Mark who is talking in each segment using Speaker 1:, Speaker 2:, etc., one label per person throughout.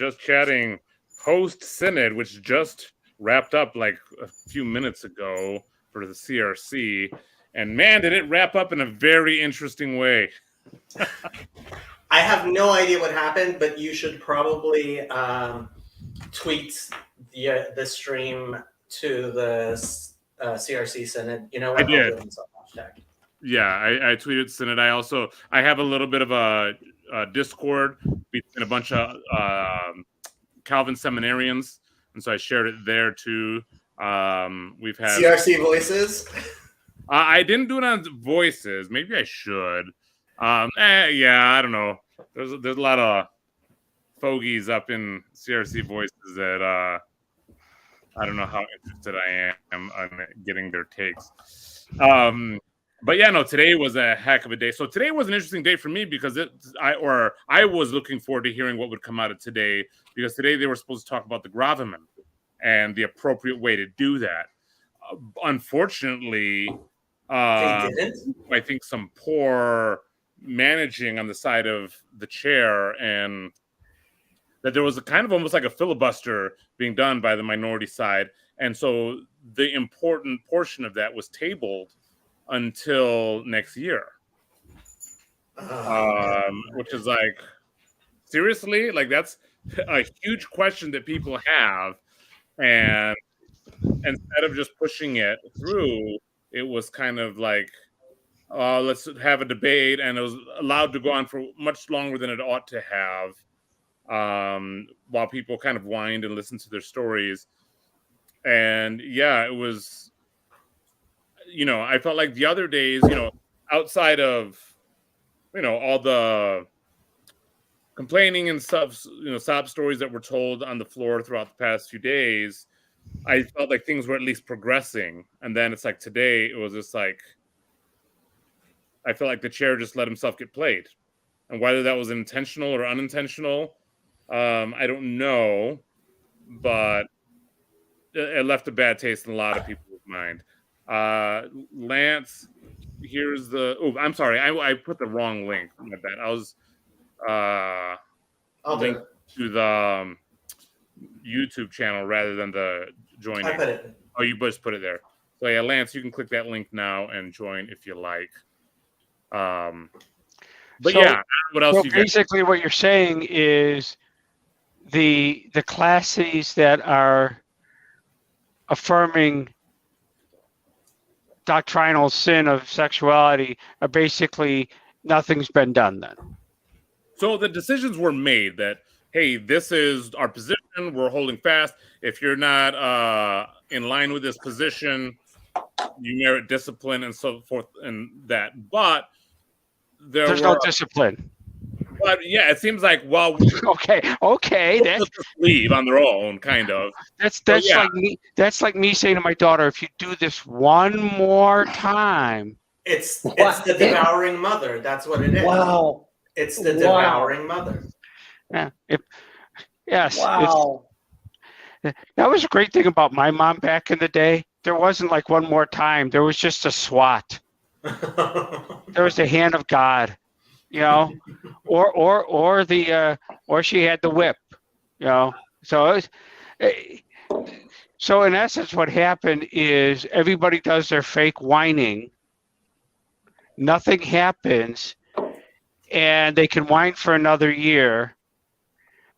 Speaker 1: just chatting post-Synod, which just wrapped up like a few minutes ago for the CRC. And man, did it wrap up in a very interesting way.
Speaker 2: I have no idea what happened, but you should probably tweet the stream to the CRC Synod. You know what?
Speaker 1: I did.
Speaker 2: I'll do it in some hashtag.
Speaker 1: Yeah, I tweeted Synod. I have a little bit of a Discord between a bunch of Calvin seminarians, and so I shared it there too. We've had
Speaker 2: CRC Voices.
Speaker 1: I didn't do it on Voices. Maybe I should. Yeah, I don't know. There's a lot of fogies up in CRC Voices that I don't know how interested I am on getting their takes. But yeah, no, today was a heck of a day. So today was an interesting day for me because I was looking forward to hearing what would come out of today, because today they were supposed to talk about the gravamen and the appropriate way to do that. Unfortunately,
Speaker 2: They didn't?
Speaker 1: I think some poor managing on the side of the chair, and that there was a kind of almost like a filibuster being done by the minority side. And so the important portion of that was tabled until next year, which is like, seriously, like that's a huge question that people have. And instead of just pushing it through, it was kind of like, let's have a debate, and it was allowed to go on for much longer than it ought to have, while people kind of whined and listened to their stories. And yeah, it was, I felt like the other days, outside of, all the complaining and stuff, sob stories that were told on the floor throughout the past few days, I felt like things were at least progressing. And then it's like today, it was just like, I felt like the chair just let himself get played. And whether that was intentional or unintentional, I don't know. But it left a bad taste in a lot of people's mind. Lance, here's the... Oh, I'm sorry. I put the wrong link. My bad. I was linked to the YouTube channel rather than the joining.
Speaker 2: I put it.
Speaker 1: Oh, you just put it there. So yeah, Lance, you can click that link now and join if you like. But
Speaker 3: so,
Speaker 1: yeah, what else?
Speaker 3: So basically, what you're saying is the classes that are affirming doctrinal sin of sexuality are basically nothing's been done then.
Speaker 1: So the decisions were made that, hey, this is our position. We're holding fast. If you're not in line with this position, you merit discipline and so forth and that. But there's
Speaker 3: no discipline.
Speaker 1: But yeah, it seems like, well,
Speaker 3: okay,
Speaker 1: that's just leave on their own, kind of.
Speaker 3: That's like me. That's like me saying to my daughter, if you do this one more time,
Speaker 2: it's the devouring mother. That's what it is.
Speaker 4: Wow,
Speaker 2: it's the devouring mother.
Speaker 3: Yeah. Yes.
Speaker 4: Wow.
Speaker 3: That was a great thing about my mom back in the day. There wasn't like one more time. There was just a swat. There was the hand of God, or she had the whip, So so in essence, what happened is everybody does their fake whining. Nothing happens, and they can whine for another year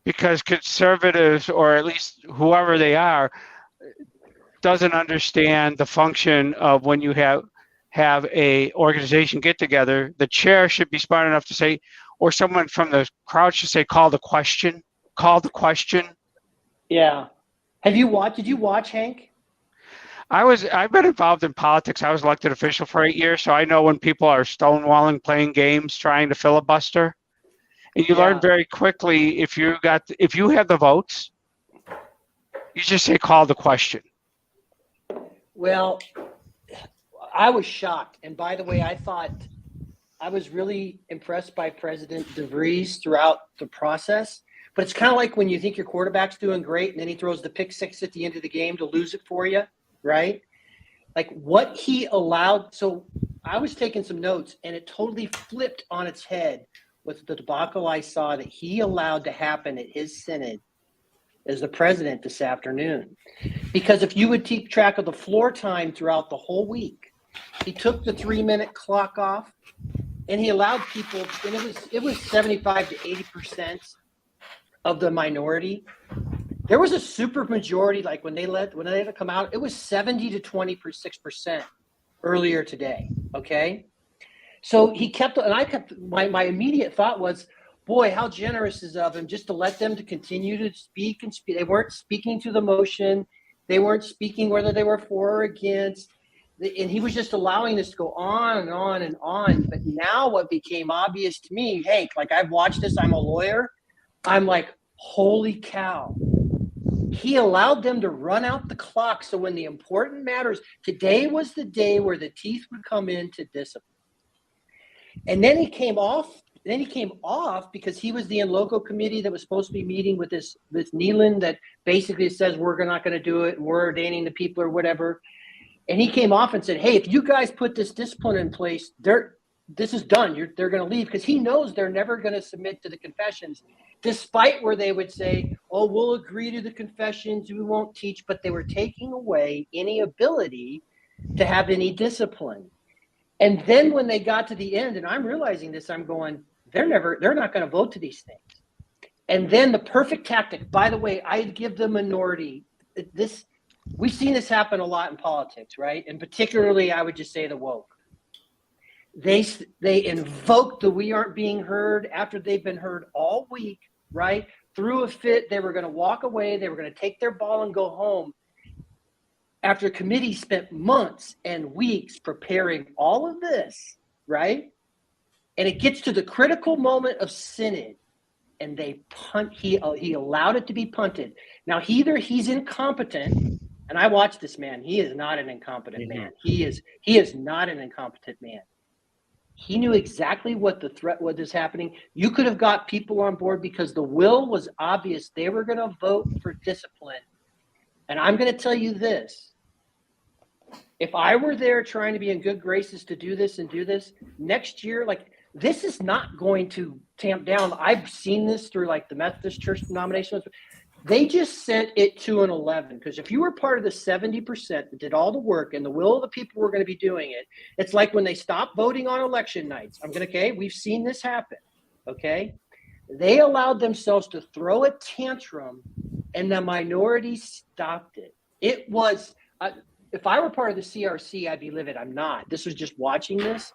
Speaker 3: because conservatives, or at least whoever they are, doesn't understand the function of when you have a organization get together. The chair should be smart enough to say, or someone from the crowd should say, call the question.
Speaker 4: Yeah. Did you watch, Hank?
Speaker 3: I've been involved in politics. I was elected official for 8 years, so I know when people are stonewalling, playing games, trying to filibuster. And you learn very quickly, if you have the votes, you just say, call the question.
Speaker 4: Well, I was shocked. And by the way, I was really impressed by President DeVries throughout the process. But it's kind of like when you think your quarterback's doing great and then he throws the pick six at the end of the game to lose it for you, right? Like what he allowed. So I was taking some notes and it totally flipped on its head with the debacle I saw that he allowed to happen at his synod as the president this afternoon. Because if you would keep track of the floor time throughout the whole week, he took the 3-minute clock off and he allowed people, and it was 75 to 80% of the minority. There was a super majority, like when they let it come out, it was 70 to 26% earlier today. Okay. So he kept, and I kept, my immediate thought was, boy, how generous is of him just to let them to continue to speak and speak. They weren't speaking to the motion. They weren't speaking whether they were for or against. And he was just allowing this to go on and on and on. But now what became obvious to me, Hank, like I've watched this, I'm a lawyer. I'm like, holy cow. He allowed them to run out the clock. So when the important matters, today was the day where the teeth would come into discipline. And then he came off. Then he came off because he was the in loco committee that was supposed to be meeting with this Neelan that basically says we're not going to do it and we're ordaining the people or whatever. And he came off and said, hey, if you guys put this discipline in place, this is done. They're going to leave, because he knows they're never going to submit to the confessions, despite where they would say, oh, we'll agree to the confessions, we won't teach, but they were taking away any ability to have any discipline. And then when they got to the end, and I'm realizing this, I'm going, they're not going to vote to these things. And then the perfect tactic, by the way, I'd give the minority this. We've seen this happen a lot in politics, right? And particularly, I would just say the woke. They invoked the we aren't being heard after they've been heard all week, right? Threw a fit. They were going to walk away. They were going to take their ball and go home. After committee spent months and weeks preparing all of this, right? And it gets to the critical moment of synod, and they punt. He allowed it to be punted. Now, either he's incompetent, and I watched this man. He is not an incompetent man. He is not an incompetent man. He knew exactly what the threat was happening. You could have got people on board because the will was obvious. They were going to vote for discipline. And I'm going to tell you this. If I were there trying to be in good graces to do this and do this, next year, like, this is not going to tamp down. I've seen this through like the Methodist Church denominations. They just sent it to an 11, because if you were part of the 70% that did all the work and the will of the people were going to be doing it, it's like when they stopped voting on election nights. We've seen this happen, okay? They allowed themselves to throw a tantrum, and the minority stopped it. It was, if I were part of the CRC, I'd be livid. I'm not. This was just watching this.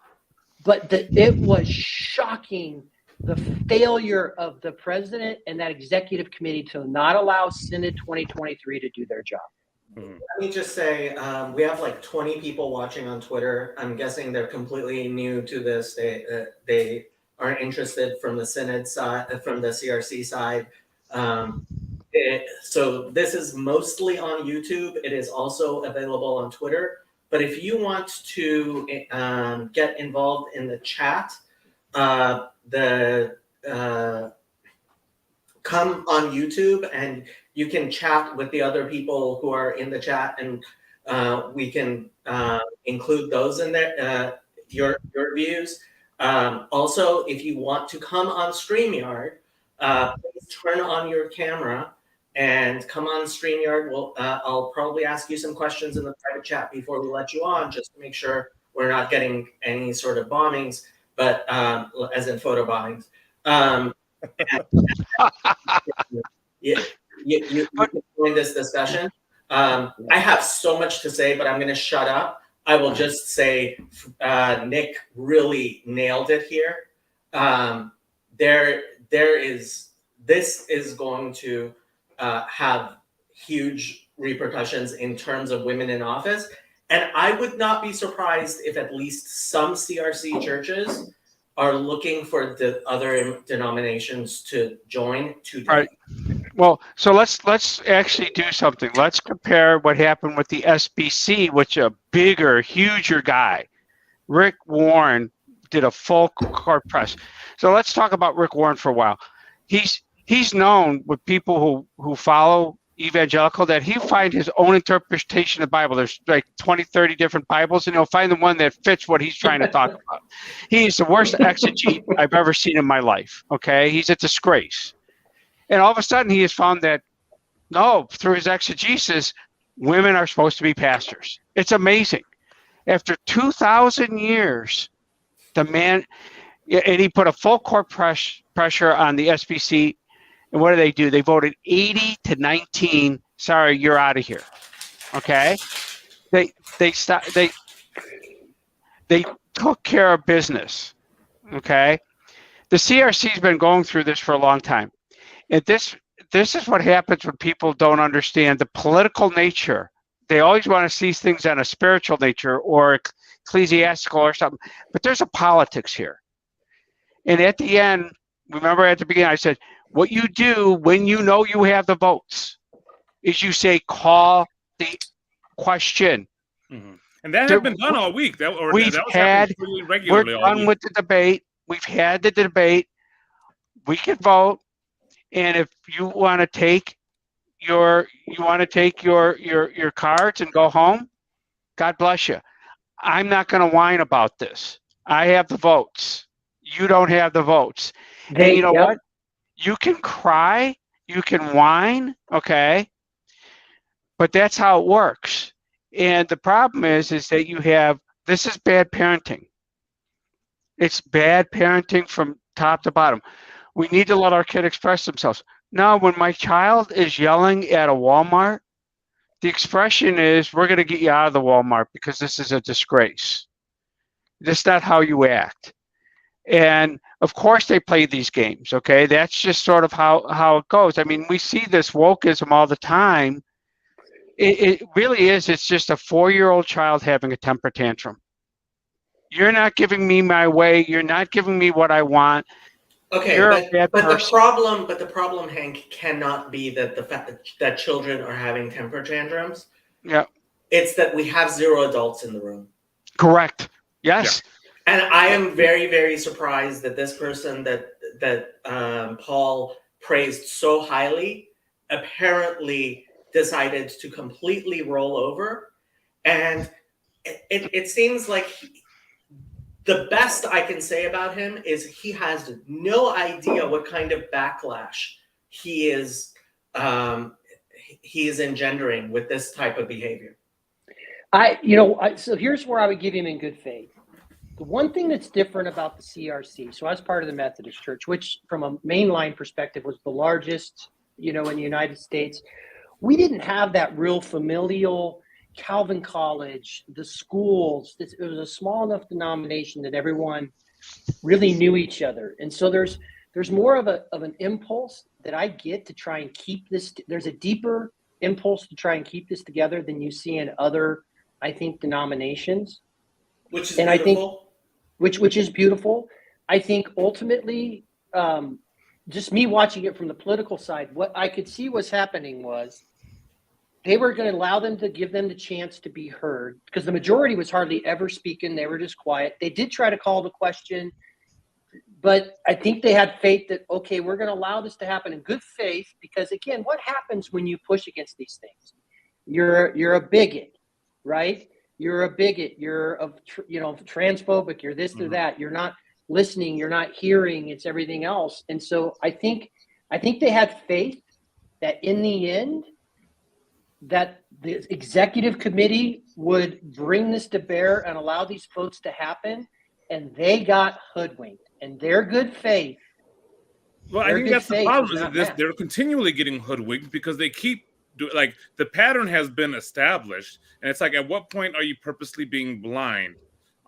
Speaker 4: But it was shocking, the failure of the president and that executive committee to not allow Synod 2023 to do their job.
Speaker 2: Let me just say, we have like 20 people watching on Twitter. I'm guessing they're completely new to this. They aren't interested from the Synod side, from the CRC side. So this is mostly on YouTube. It is also available on Twitter. But if you want to get involved in the chat, come on YouTube and you can chat with the other people who are in the chat, and we can include those in there, your views. Also, if you want to come on StreamYard, please turn on your camera and come on StreamYard. I'll probably ask you some questions in the private chat before we let you on, just to make sure we're not getting any sort of bombings, but as in photo bombings. You can join this discussion. I have so much to say, but I'm going to shut up. I will just say Nick really nailed it here. This is going to have huge repercussions in terms of women in office. And I would not be surprised if at least some CRC churches are looking for the other denominations to join today.
Speaker 3: All right. Well, so let's actually do something. Let's compare what happened with the SBC, which a bigger, huger guy, Rick Warren, did a full court press. So let's talk about Rick Warren for a while. He's known with people who follow evangelical that he'll find his own interpretation of the Bible. There's like 20, 30 different Bibles, and he'll find the one that fits what he's trying to talk about. He's the worst exegete I've ever seen in my life, okay? He's a disgrace. And all of a sudden, he has found that No, through his exegesis, women are supposed to be pastors. It's amazing. After 2,000 years, the man, and he put a full court pressure on the SBC. And what do? They voted 80-19. Sorry, you're out of here. Okay. They took care of business. Okay. The CRC's been going through this for a long time. And this is what happens when people don't understand the political nature. They always want to see things on a spiritual nature or ecclesiastical or something, but there's a politics here. And at the end, remember at the beginning, I said, what you do when you know you have the votes is you say, call the question.
Speaker 1: Mm-hmm. And that had been done all week. That was happening pretty regularly all week.
Speaker 3: We're done with the debate. We've had the debate. We can vote. And if you want to take your cards and go home, God bless you. I'm not going to whine about this. I have the votes. You don't have the votes. And you know what? You can cry, you can whine, okay? But that's how it works. And the problem is that this is bad parenting. It's bad parenting from top to bottom. We need to let our kid express themselves. Now, when my child is yelling at a Walmart, the expression is, we're going to get you out of the Walmart because this is a disgrace. That's not how you act. And of course they play these games, okay? That's just sort of how it goes. I mean, we see this wokeism all the time. It really is. It's just a 4-year-old child having a temper tantrum. You're not giving me my way. You're not giving me what I want.
Speaker 2: Okay, but the problem, Hank, cannot be that the fact that children are having temper tantrums.
Speaker 3: Yeah.
Speaker 2: It's that we have 0 adults in the room.
Speaker 3: Correct. Yes.
Speaker 2: Yeah. And I am very, very surprised that this person that Paul praised so highly apparently decided to completely roll over. And it seems like the best I can say about him is he has no idea what kind of backlash he is engendering with this type of behavior.
Speaker 4: So here's where I would give him in good faith. The one thing that's different about the CRC, so I was part of the Methodist Church, which from a mainline perspective was the largest, in the United States. We didn't have that real familial Calvin College, the schools. It was a small enough denomination that everyone really knew each other. And so there's more of an impulse that I get to try and keep this. There's a deeper impulse to try and keep this together than you see in other, I think, denominations.
Speaker 2: Which is beautiful.
Speaker 4: Which is beautiful. I think ultimately, just me watching it from the political side, what I could see was happening was they were going to allow them to give them the chance to be heard because the majority was hardly ever speaking. They were just quiet. They did try to call the question, but I think they had faith that, okay, we're going to allow this to happen in good faith because, again, what happens when you push against these things? You're a bigot, right? You're a bigot. You're transphobic. You're this or that. You're not listening. You're not hearing. It's everything else. And so I think they had faith that in the end, that the executive committee would bring this to bear and allow these votes to happen, and they got hoodwinked. And their good faith.
Speaker 1: Well, I think that's the problem. Is they're continually getting hoodwinked because they keep the pattern has been established, and it's like, at what point are you purposely being blind?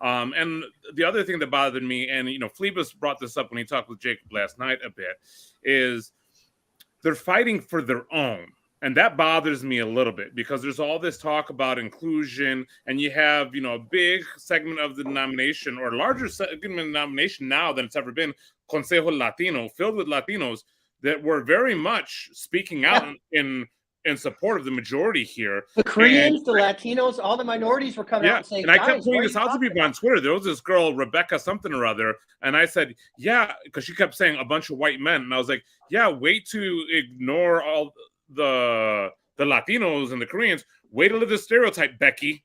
Speaker 1: And the other thing that bothered me, and Phlebas brought this up when he talked with Jacob last night a bit, is they're fighting for their own. And that bothers me a little bit because there's all this talk about inclusion, and you have, a big segment of the denomination, or a larger segment of the denomination now than it's ever been, Consejo Latino, filled with Latinos that were very much speaking out in support of the majority here.
Speaker 4: The Koreans, the Latinos, all the minorities were coming out and saying,
Speaker 1: and I kept pointing this out to people on Twitter. There was this girl, Rebecca something or other, and I said, yeah, because she kept saying a bunch of white men, and I was like, yeah, wait to ignore all the Latinos and the Koreans. Way to live the stereotype, Becky.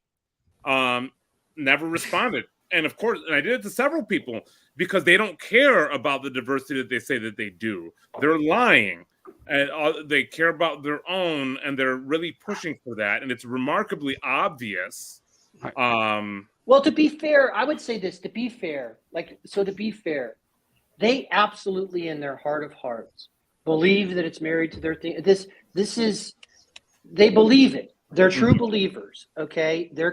Speaker 1: Never responded. And of course, and I did it to several people because they don't care about the diversity that they say that they do. They're lying. and they care about their own, and they're really pushing for that, and it's remarkably obvious.
Speaker 4: Well, to be fair, I would say this, to be fair, they absolutely in their heart of hearts believe that it's married to their thing. They believe it. They're true believers. Okay. They're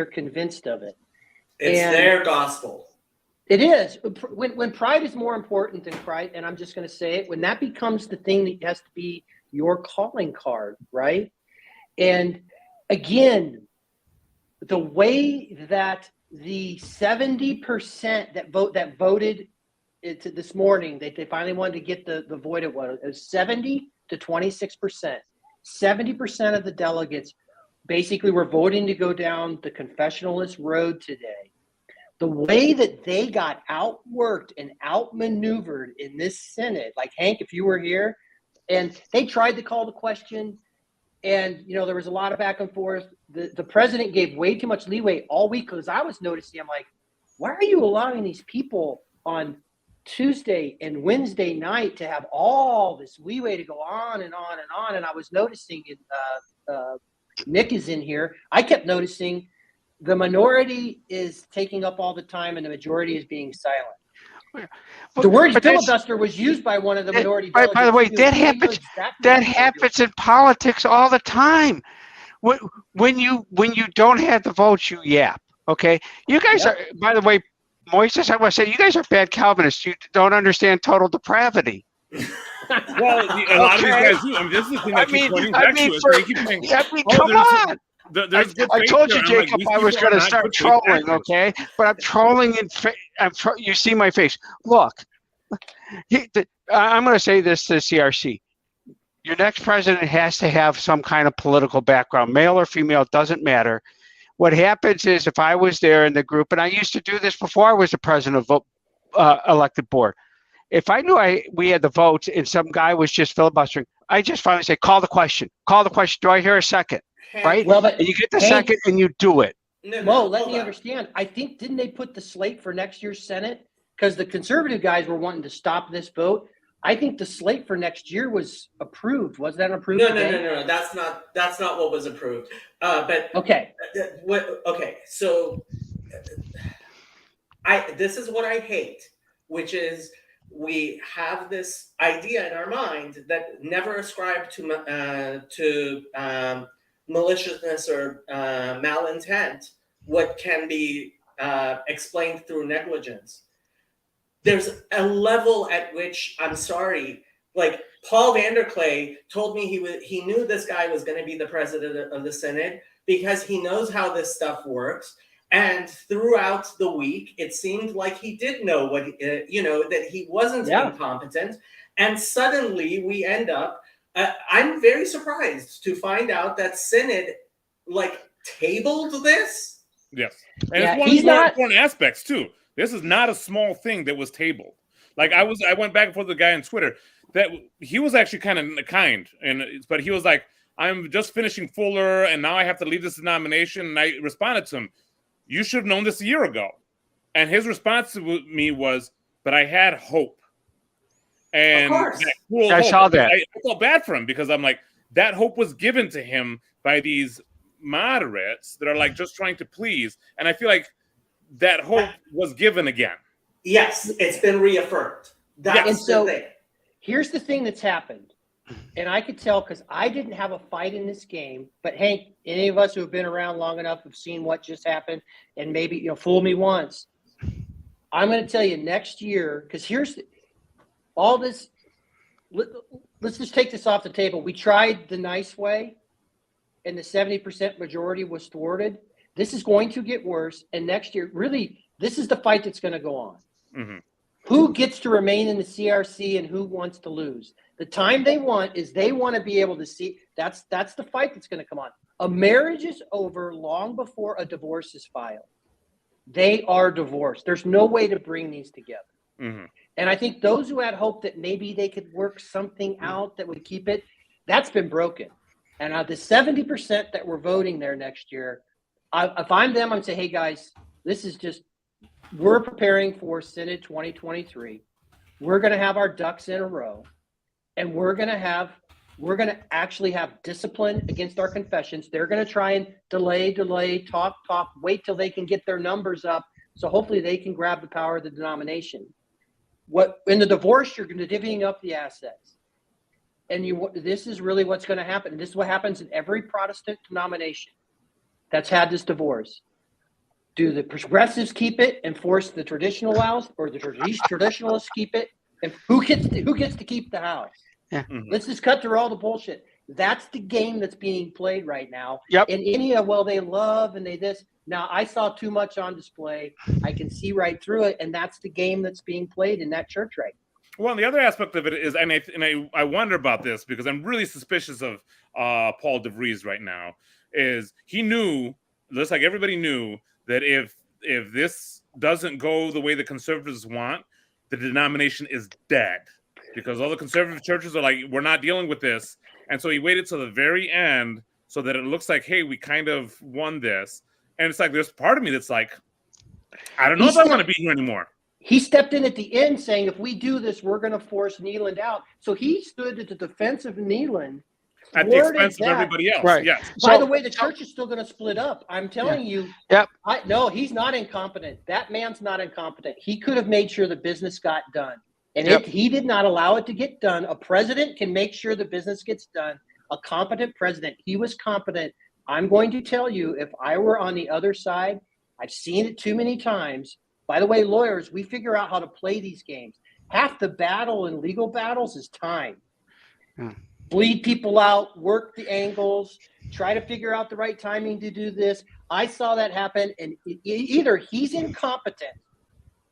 Speaker 4: convinced of it.
Speaker 2: It's their gospel.
Speaker 4: It is. When pride is more important than pride, and I'm just going to say it, when that becomes the thing that has to be your calling card, right? And again, the way that the 70% that voted this morning, they finally wanted to get the void. It was 70 to 26%. 70% of the delegates basically were voting to go down the confessionalist road today. The way that they got outworked and outmaneuvered in this Synod, like Hank, if you were here, and they tried to call the question, and there was a lot of back and forth. The president gave way too much leeway all week, because I was noticing, I'm like, why are you allowing these people on Tuesday and Wednesday night to have all this leeway to go on and on and on? And I was noticing, Nick is in here, I kept noticing the minority is taking up all the time and the majority is being silent. The word filibuster was used by one of the minority delegates.
Speaker 3: By the way, that happens in politics all the time. When you don't have the votes, you yap. Okay, you guys are. By the way, Moises, I want to say you guys are bad Calvinists. You don't understand total depravity.
Speaker 1: Well, a lot of these guys do. I mean, this is the thing that keeps pointing back to us. They keep saying,
Speaker 3: come on. I told you,
Speaker 1: there.
Speaker 3: Jacob, I was going to start trolling, okay? But I'm trolling you see my face. Look, I'm going to say this to the CRC. Your next president has to have some kind of political background, male or female, it doesn't matter. What happens is, if I was there in the group, and I used to do this before I was the president of elected board, if I knew we had the votes and some guy was just filibustering, I just finally say, call the question. Do I hear a second? Right?
Speaker 4: Well, but
Speaker 3: and you get the second and you do it.
Speaker 4: No, let me understand. I think, didn't they put the slate for next year's Senate? Because the conservative guys were wanting to stop this vote. I think the slate for next year was approved. Was that approved?
Speaker 2: No. That's not what was approved. But
Speaker 4: okay.
Speaker 2: Okay. So this is what I hate, which is we have this idea in our mind that never ascribe to maliciousness or malintent what can be explained through negligence. There's a level at which, I'm sorry, like Paul Vanderklay told me he knew this guy was going to be the president of the Synod because he knows how this stuff works. And throughout the week, it seemed like he did know that he wasn't incompetent. And suddenly we end up, I'm very surprised to find out that Synod tabled this.
Speaker 1: Yes. And it's one of the more important aspects too. This is not a small thing that was tabled. Like I went back and forth with the guy on Twitter that he was actually kind of kind, but he was like, I'm just finishing Fuller and now I have to leave this denomination. And I responded to him, you should have known this a year ago. And his response to me was, but I had hope. And
Speaker 3: I saw that.
Speaker 1: I felt bad for him because I'm like, that hope was given to him by these moderates that are just trying to please. And I feel like that hope was given again.
Speaker 2: Yes, it's been reaffirmed. That's the thing.
Speaker 4: Here's the thing that's happened. And I could tell because I didn't have a fight in this game. But Hank, any of us who have been around long enough have seen what just happened and maybe, fool me once. I'm going to tell you next year, because here's all this. Let's just take this off the table. We tried the nice way and the 70% majority was thwarted. This is going to get worse. And next year, really, this is the fight that's going to go on. Mm-hmm. Who gets to remain in the CRC and who wants to lose? The time they want is they want to be able to see. That's the fight that's going to come on. A marriage is over long before a divorce is filed. They are divorced. There's no way to bring these together. Mm-hmm. And I think those who had hope that maybe they could work something out that would keep it, that's been broken. And the 70% that were voting there next year, if I'm them, I'm saying, hey guys, this is just, we're preparing for Synod 2023. We're going to have our ducks in a row. and we're going to actually have discipline against our confessions. They're going to try and delay, talk, wait till they can get their numbers up. So hopefully they can grab the power of the denomination. What in the divorce, you're going to divvying up the assets. And this is really what's going to happen. And this is what happens in every Protestant denomination that's had this divorce. Do the progressives keep it and force the traditionalists, or the traditionalists keep it? And who gets to keep the house?
Speaker 3: Yeah.
Speaker 1: Mhm.
Speaker 4: Let's just cut through all the bullshit. That's the game that's being played right now.
Speaker 3: Yep.
Speaker 4: And India, well, they love and they this. Now, I saw too much on display. I can see right through it, and that's the game that's being played in that church right now.
Speaker 1: Well, and the other aspect of it is, and I wonder about this because I'm really suspicious of Paul DeVries right now. Is he knew, just like everybody knew, that if this doesn't go the way the conservatives want, the denomination is dead, because all the conservative churches are like, we're not dealing with this, and so he waited till the very end so that it looks like, hey, we kind of won this, and it's like there's part of me that's like, I don't know if I want to be here anymore.
Speaker 4: He stepped in at the end saying, if we do this, we're going to force Neeland out. So he stood at the defense of Neeland.
Speaker 1: At the expense of everybody else.
Speaker 3: Right.
Speaker 1: Yes.
Speaker 4: By the way, the church is still going to split up. I'm telling you.
Speaker 3: Yep.
Speaker 4: No, he's not incompetent. That man's not incompetent. He could have made sure the business got done. And
Speaker 3: Yep.
Speaker 4: he did not allow it to get done. A president can make sure the business gets done. A competent president. He was competent. I'm going to tell you, if I were on the other side, I've seen it too many times. By the way, lawyers, we figure out how to play these games. Half the battle in legal battles is time. Bleed people out, work the angles, try to figure out the right timing to do this. I saw that happen, and either he's incompetent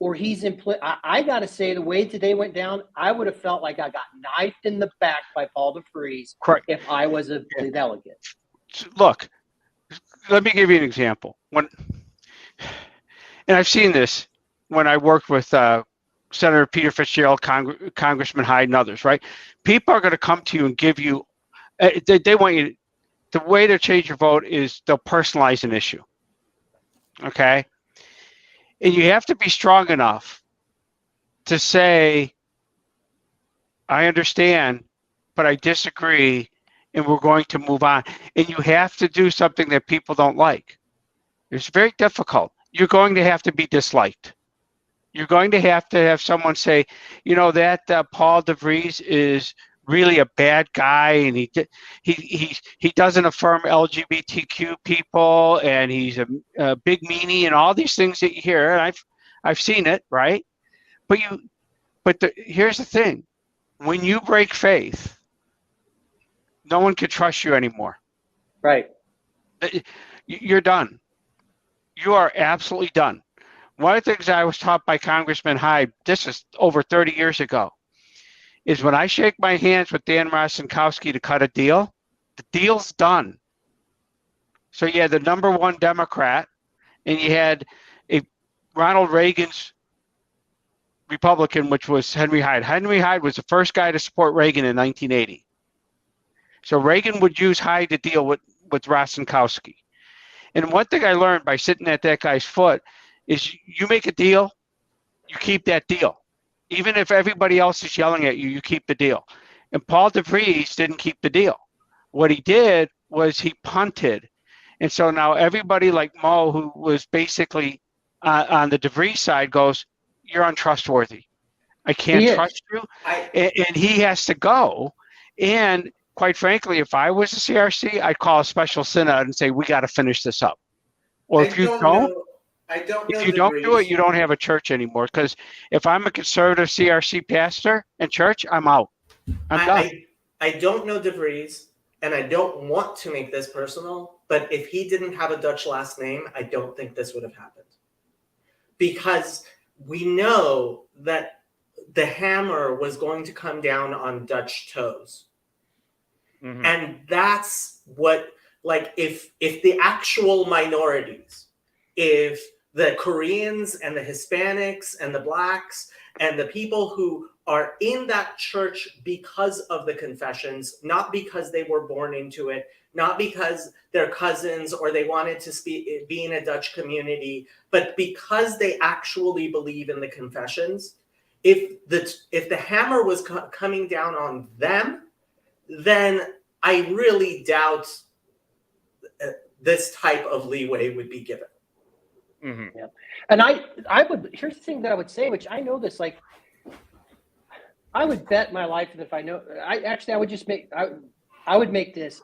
Speaker 4: or he's I got to say, the way today went down, I would have felt like I got knifed in the back by Paul DeVries if I was a delegate.
Speaker 3: Look, let me give you an example. And I've seen this when I worked with Senator Peter Fitzgerald, Congressman Hyde, and others, right? People are going to come to you and give you, they want you, the way to change your vote is they'll personalize an issue, okay? And you have to be strong enough to say, I understand, but I disagree, and we're going to move on. And you have to do something that people don't like. It's very difficult. You're going to have to be disliked. You're going to have someone say, you know, that Paul DeVries is really a bad guy, and he doesn't affirm LGBTQ people, and he's a big meanie, and all these things that you hear. And I've seen it, right? But here's the thing: when you break faith, no one can trust you anymore.
Speaker 4: Right.
Speaker 3: You're done. You are absolutely done. One of the things I was taught by Congressman Hyde, this is over 30 years ago, is when I shake my hands with Dan Rostenkowski to cut a deal, the deal's done. So you had the number one Democrat, and you had Ronald Reagan's Republican, which was Henry Hyde. Henry Hyde was the first guy to support Reagan in 1980. So Reagan would use Hyde to deal with Rostenkowski. And one thing I learned by sitting at that guy's foot is you make a deal, you keep that deal. Even if everybody else is yelling at you, you keep the deal. And Paul DeVries didn't keep the deal. What he did was he punted. And so now everybody like Mo, who was basically on the DeVries side, goes, you're untrustworthy. I can't trust you. And he has to go. And quite frankly, if I was a CRC, I'd call a special synod and say, we got to finish this up. Or if you don't do it, you don't have a church anymore. Because if I'm a conservative CRC pastor and church, I'm out. I'm done.
Speaker 2: I don't know DeVries, and I don't want to make this personal, but if he didn't have a Dutch last name, I don't think this would have happened. Because we know that the hammer was going to come down on Dutch toes. Mm-hmm. And that's what, like, if the actual minorities, if the Koreans and the Hispanics and the Blacks and the people who are in that church because of the confessions, not because they were born into it, not because they're cousins or they wanted to be in a Dutch community, but because they actually believe in the confessions, if the hammer was coming down on them, then I really doubt this type of leeway would be given.
Speaker 1: Mm-hmm.
Speaker 4: Yeah. And I would, here's the thing that I would say, which I know this, like, I would bet my life that if I know, I would just make, I would make this.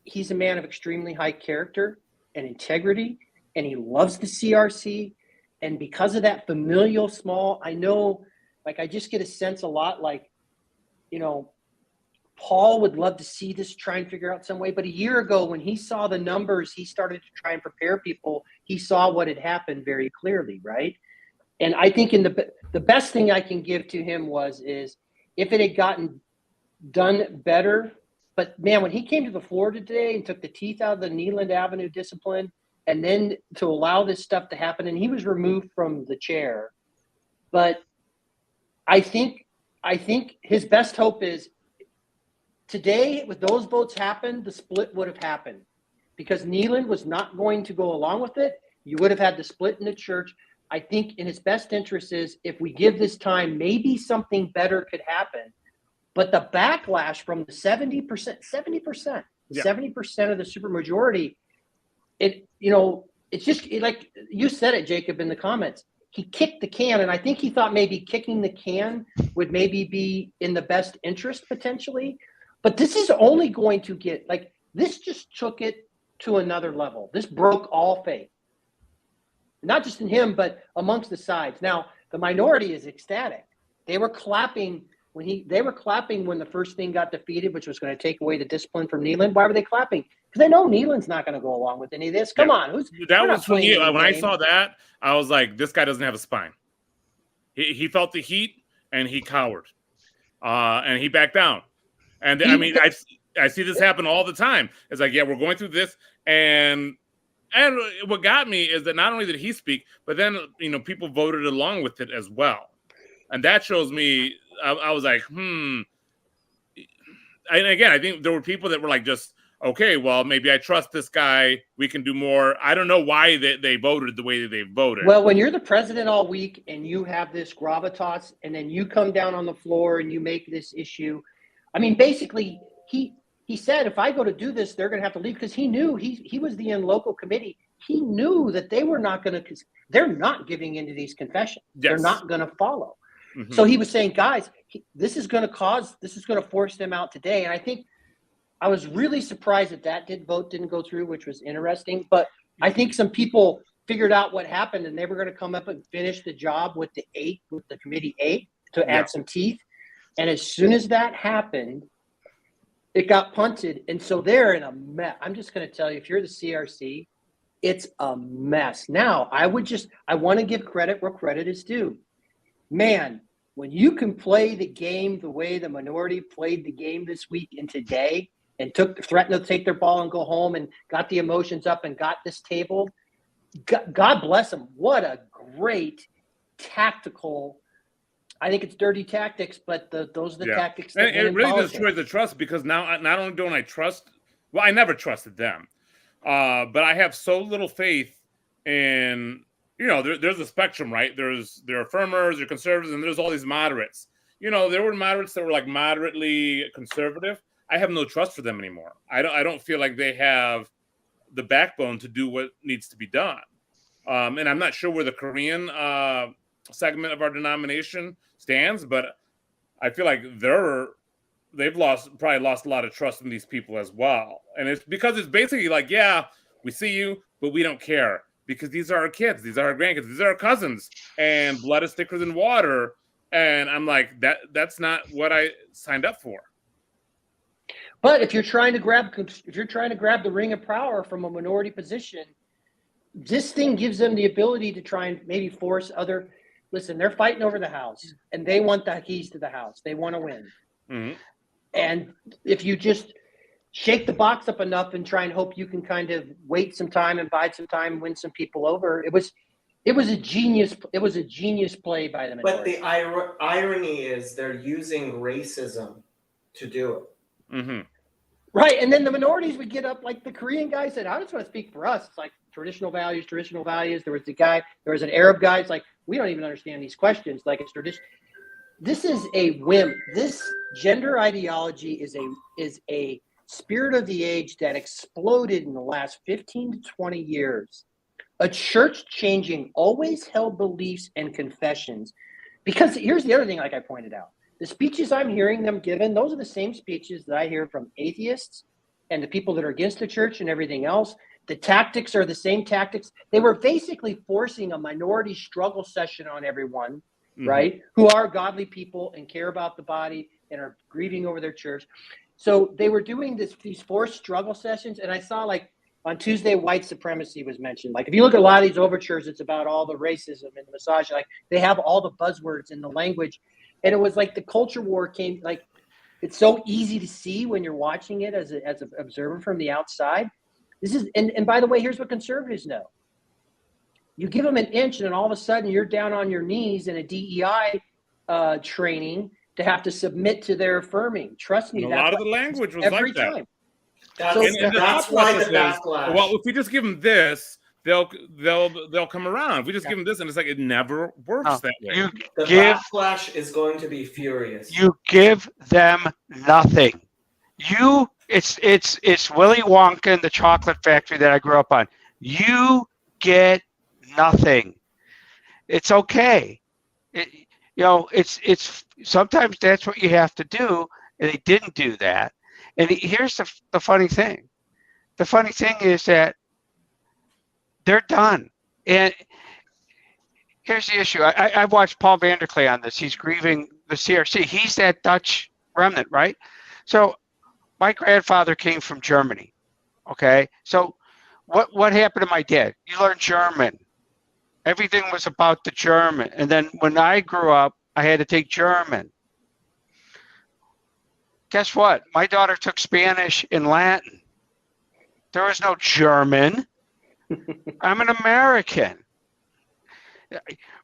Speaker 4: He's a man of extremely high character and integrity, and he loves the CRC. And because of that familial small, I know, like, I just get a sense a lot, like, you know, Paul would love to see this, try and figure out some way. But a year ago, when he saw the numbers, he started to try and prepare people. He saw what had happened very clearly, right? And I think the best thing I can give to him is if it had gotten done better. But man, when he came to the floor today and took the teeth out of the Neeland Avenue discipline, and then to allow this stuff to happen, and he was removed from the chair. But I think his best hope is today, with those votes happened, the split would have happened because Neeland was not going to go along with it. You would have had the split in the church. I think in his best interest is if we give this time, maybe something better could happen. But the backlash from the 70% of the supermajority, it's just like you said it, Jacob, in the comments. He kicked the can, and I think he thought maybe kicking the can would maybe be in the best interest potentially. But this is only going to get, like, this just took it to another level. This broke all faith. Not just in him, but amongst the sides. Now, the minority is ecstatic. They were clapping when the first thing got defeated, which was going to take away the discipline from Neeland. Why were they clapping? Because they know Neeland's not going to go along with any of this. Come on,
Speaker 1: that was for me. When I saw that, I was like, this guy doesn't have a spine. He felt the heat and he cowered, and he backed down. And I mean, I see this happen all the time. It's like, yeah, we're going through this, and what got me is that not only did he speak, but then people voted along with it as well, and that shows me. I was like, And again, I think there were people that were like, just okay, well, maybe I trust this guy. We can do more. I don't know why they voted the way that they voted.
Speaker 4: Well, when you're the president all week and you have this gravitas, and then you come down on the floor and you make this issue. I mean, basically, he said, if I go to do this, they're going to have to leave, because he knew he was the local committee. He knew that they were not going to, they're not giving into these confessions. Yes. They're not going to follow. Mm-hmm. So he was saying, guys, this is going to force them out today. And I think I was really surprised that vote didn't go through, which was interesting. But I think some people figured out what happened, and they were going to come up and finish the job with the committee 8 to add some teeth. And as soon as that happened, it got punted. And so they're in a mess. I'm just going to tell you, if you're the CRC, it's a mess. Now, I want to give credit where credit is due. Man, when you can play the game the way the minority played the game this week and today, and threatened to take their ball and go home, and got the emotions up and got this tabled, God bless them. What a great tactical. I think it's dirty tactics, but those are the tactics. That
Speaker 1: it really destroys the trust, because now not only don't I trust, well, I never trusted them, but I have so little faith in, there's a spectrum, right? There are affirmers, there are conservatives, and there's all these moderates. There were moderates that were like moderately conservative. I have no trust for them anymore. I don't feel like they have the backbone to do what needs to be done. And I'm not sure where the Korean segment of our denomination stands, but I feel like they've probably lost a lot of trust in these people as well. And it's because it's basically like, yeah, we see you, but we don't care, because these are our kids, these are our grandkids, these are our cousins, and blood is thicker than water. And I'm like, that's not what I signed up for.
Speaker 4: But if you're trying to grab the ring of power from a minority position, this thing gives them the ability to try and maybe force other. Listen, they're fighting over the house, and they want the keys to the house. They want to win. Mm-hmm. And if you just shake the box up enough and try and hope you can kind of wait some time and bide some time and win some people over, it was a genius play by the minority.
Speaker 2: But the irony is they're using racism to do it.
Speaker 1: Mm-hmm.
Speaker 4: Right, and then the minorities would get up, like the Korean guy said, I just want to speak for us. It's like traditional values. There was an Arab guy. It's like, we don't even understand these questions. Like, it's tradition. this is a whim. This gender ideology is a spirit of the age that exploded in the last 15 to 20 years. A church changing always held beliefs and confessions. Because here's the other thing, like I pointed out, the speeches I'm hearing them given, those are the same speeches that I hear from atheists and the people that are against the church and everything else. The tactics are the same tactics. They were basically forcing a minority struggle session on everyone, right? Who are godly people and care about the body and are grieving over their church. So they were doing these forced struggle sessions. And I saw, like, on Tuesday, white supremacy was mentioned. Like, if you look at a lot of these overtures, it's about all the racism and the misogyny. Like, they have all the buzzwords in the language. And it was like the culture war came, like, it's so easy to see when you're watching it as an observer from the outside. This is, and by the way, here's what conservatives know. You give them an inch, and then all of a sudden you're down on your knees in a DEI training to have to submit to their affirming. Trust me,
Speaker 1: a lot of the language was
Speaker 4: every
Speaker 1: like that.
Speaker 4: time.
Speaker 2: That's why the backlash.
Speaker 1: Well, if we just give them this, they'll come around. If we just give them this, and it's like it never works that way.
Speaker 2: The backlash is going to be furious.
Speaker 3: You give them nothing. It's Willy Wonka and the Chocolate Factory that I grew up on. You get nothing. It's okay. It's sometimes that's what you have to do, and they didn't do that. And here's the funny thing. The funny thing is that they're done. And here's the issue. I've watched Paul Vanderklay on this. He's grieving the CRC. He's that Dutch remnant, right? So my grandfather came from Germany. Okay. So what happened to my dad? You learn German. Everything was about the German. And then when I grew up, I had to take German. Guess what? My daughter took Spanish and Latin. There was no German. I'm an American.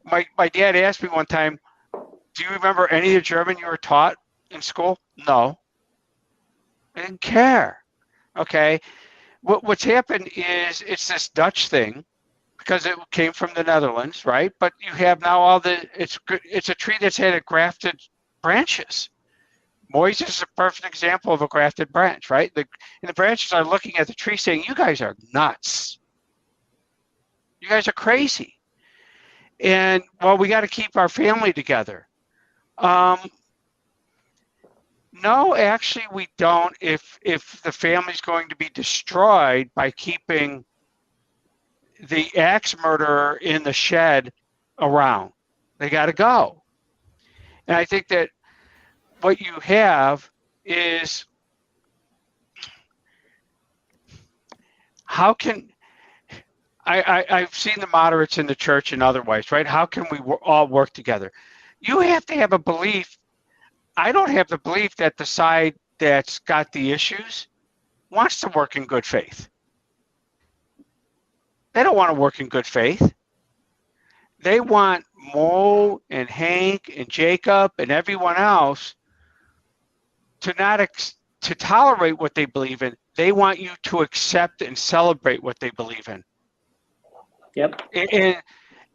Speaker 3: My dad asked me one time, do you remember any of the German you were taught in school? No. I didn't care. Okay. What's happened is it's this Dutch thing because it came from the Netherlands, right? But you have now it's a tree that's had grafted branches. Moises is a perfect example of a grafted branch, right? And the branches are looking at the tree saying, you guys are nuts. You guys are crazy. And, well, we got to keep our family together. No, actually, we don't if the family's going to be destroyed by keeping the axe murderer in the shed around. They got to go. And I think that what you have is how can I've seen the moderates in the church in other ways, right? How can we all work together? You have to have a belief. I don't have the belief that the side that's got the issues wants to work in good faith. They don't want to work in good faith. They want Mo and Hank and Jacob and everyone else to tolerate what they believe in. They want you to accept and celebrate what they believe in.
Speaker 4: Yep.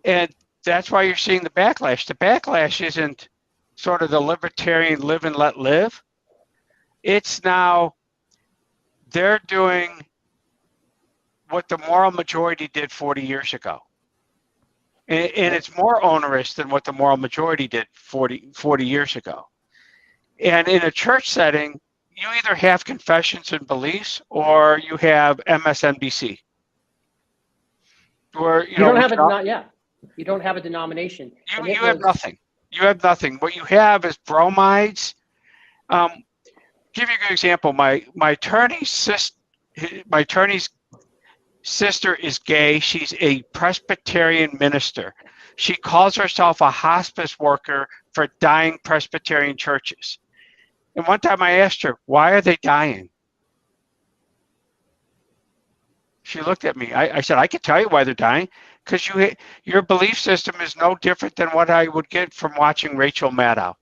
Speaker 3: And that's why you're seeing the backlash. The backlash isn't sort of the libertarian live and let live. It's now they're doing what the moral majority did 40 years ago. And it's more onerous than what the moral majority did 40 years ago. And in a church setting, you either have confessions and beliefs or you have MSNBC. Or, you don't have
Speaker 4: you don't have a denomination.
Speaker 3: You have nothing. You have nothing. What you have is bromides. Give you a good example. My attorney's sister is gay. She's a Presbyterian minister. She calls herself a hospice worker for dying Presbyterian churches. And one time I asked her, why are they dying? She looked at me. I said, I can tell you why they're dying. Because your belief system is no different than what I would get from watching Rachel Maddow.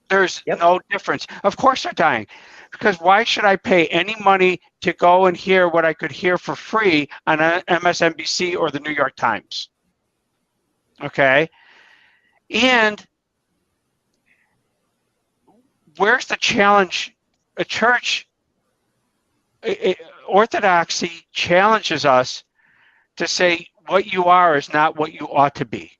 Speaker 3: There's no difference. Of course they're dying. Because why should I pay any money to go and hear what I could hear for free on MSNBC or the New York Times? Okay? And where's the challenge? A church, orthodoxy challenges us to say what you are is not what you ought to be.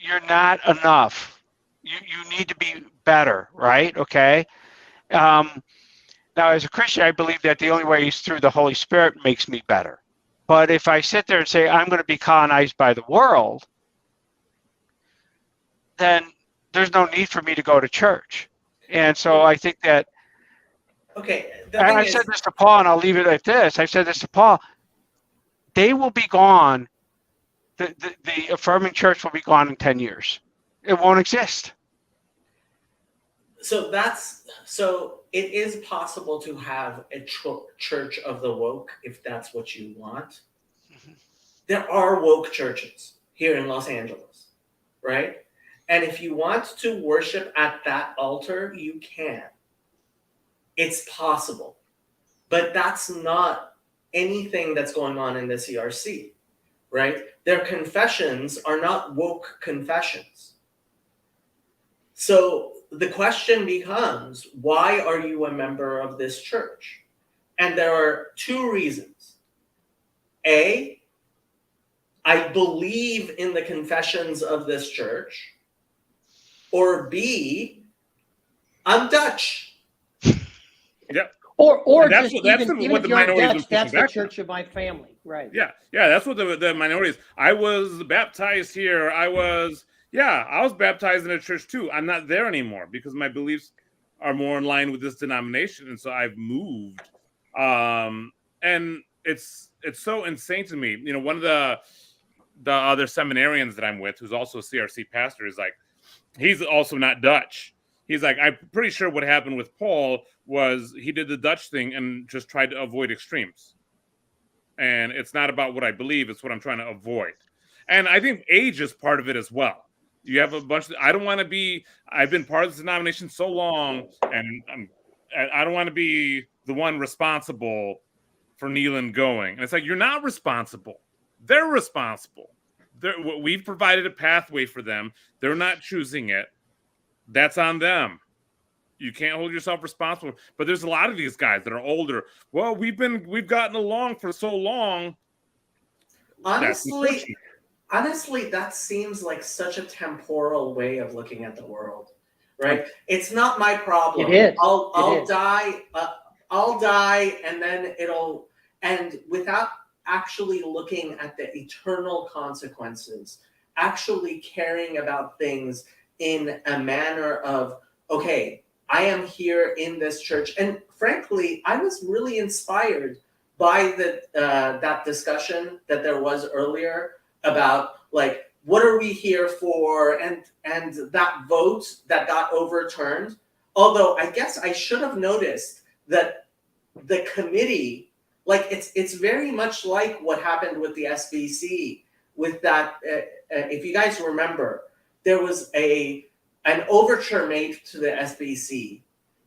Speaker 3: You're not enough. You need to be better, right? Okay. Now, as a Christian, I believe that the only way is through the Holy Spirit makes me better. But if I sit there and say I'm going to be colonized by the world, then there's no need for me to go to church. And so I think that
Speaker 2: Okay,
Speaker 3: I said this to Paul, and I'll leave it at this. I said this to Paul. They will be gone. The affirming church will be gone in 10 years. It won't exist.
Speaker 2: So it is possible to have a church of the woke if that's what you want.
Speaker 3: Mm-hmm.
Speaker 2: There are woke churches here in Los Angeles, right? And if you want to worship at that altar, you can. It's possible. But that's not anything that's going on in the CRC, right? Their confessions are not woke confessions. So the question becomes, why are you a member of this church? And there are two reasons. A, I believe in the confessions of this church. Or B, I'm Dutch.
Speaker 1: Yep.
Speaker 4: Or
Speaker 1: that's
Speaker 4: just
Speaker 1: what
Speaker 4: even
Speaker 1: the
Speaker 4: if you're
Speaker 1: minority is
Speaker 4: Dutch, that's the
Speaker 1: pushing back
Speaker 4: church of my family, right?
Speaker 1: Yeah, that's what the minority is. I was baptized here. I was baptized in a church too. I'm not there anymore because my beliefs are more in line with this denomination, and so I've moved. And it's so insane to me. You know, one of the other seminarians that I'm with, who's also a CRC pastor, is like, he's also not Dutch. He's like, I'm pretty sure what happened with Paul was he did the Dutch thing and just tried to avoid extremes. And it's not about what I believe, it's what I'm trying to avoid. And I think age is part of it as well. You have a bunch of, I don't want to be, I've been part of this denomination so long, and I don't want to be the one responsible for kneeling going. And it's like, you're not responsible. They're responsible. We've provided a pathway for them. They're not choosing it. That's on them. You can't hold yourself responsible. But there's a lot of these guys that are older. Well, we've gotten along for so long.
Speaker 2: Honestly, that seems like such a temporal way of looking at the world, right? It's not my problem.
Speaker 4: It is.
Speaker 2: I'll die, and then and without actually looking at the eternal consequences, actually caring about things in a manner of, okay, I am here in this church. And frankly, I was really inspired by that discussion that there was earlier about, like, what are we here for? And that vote that got overturned. Although I guess I should have noticed that the committee, like, it's very much like what happened with the SBC with that. If you guys remember, there was an overture made to the SBC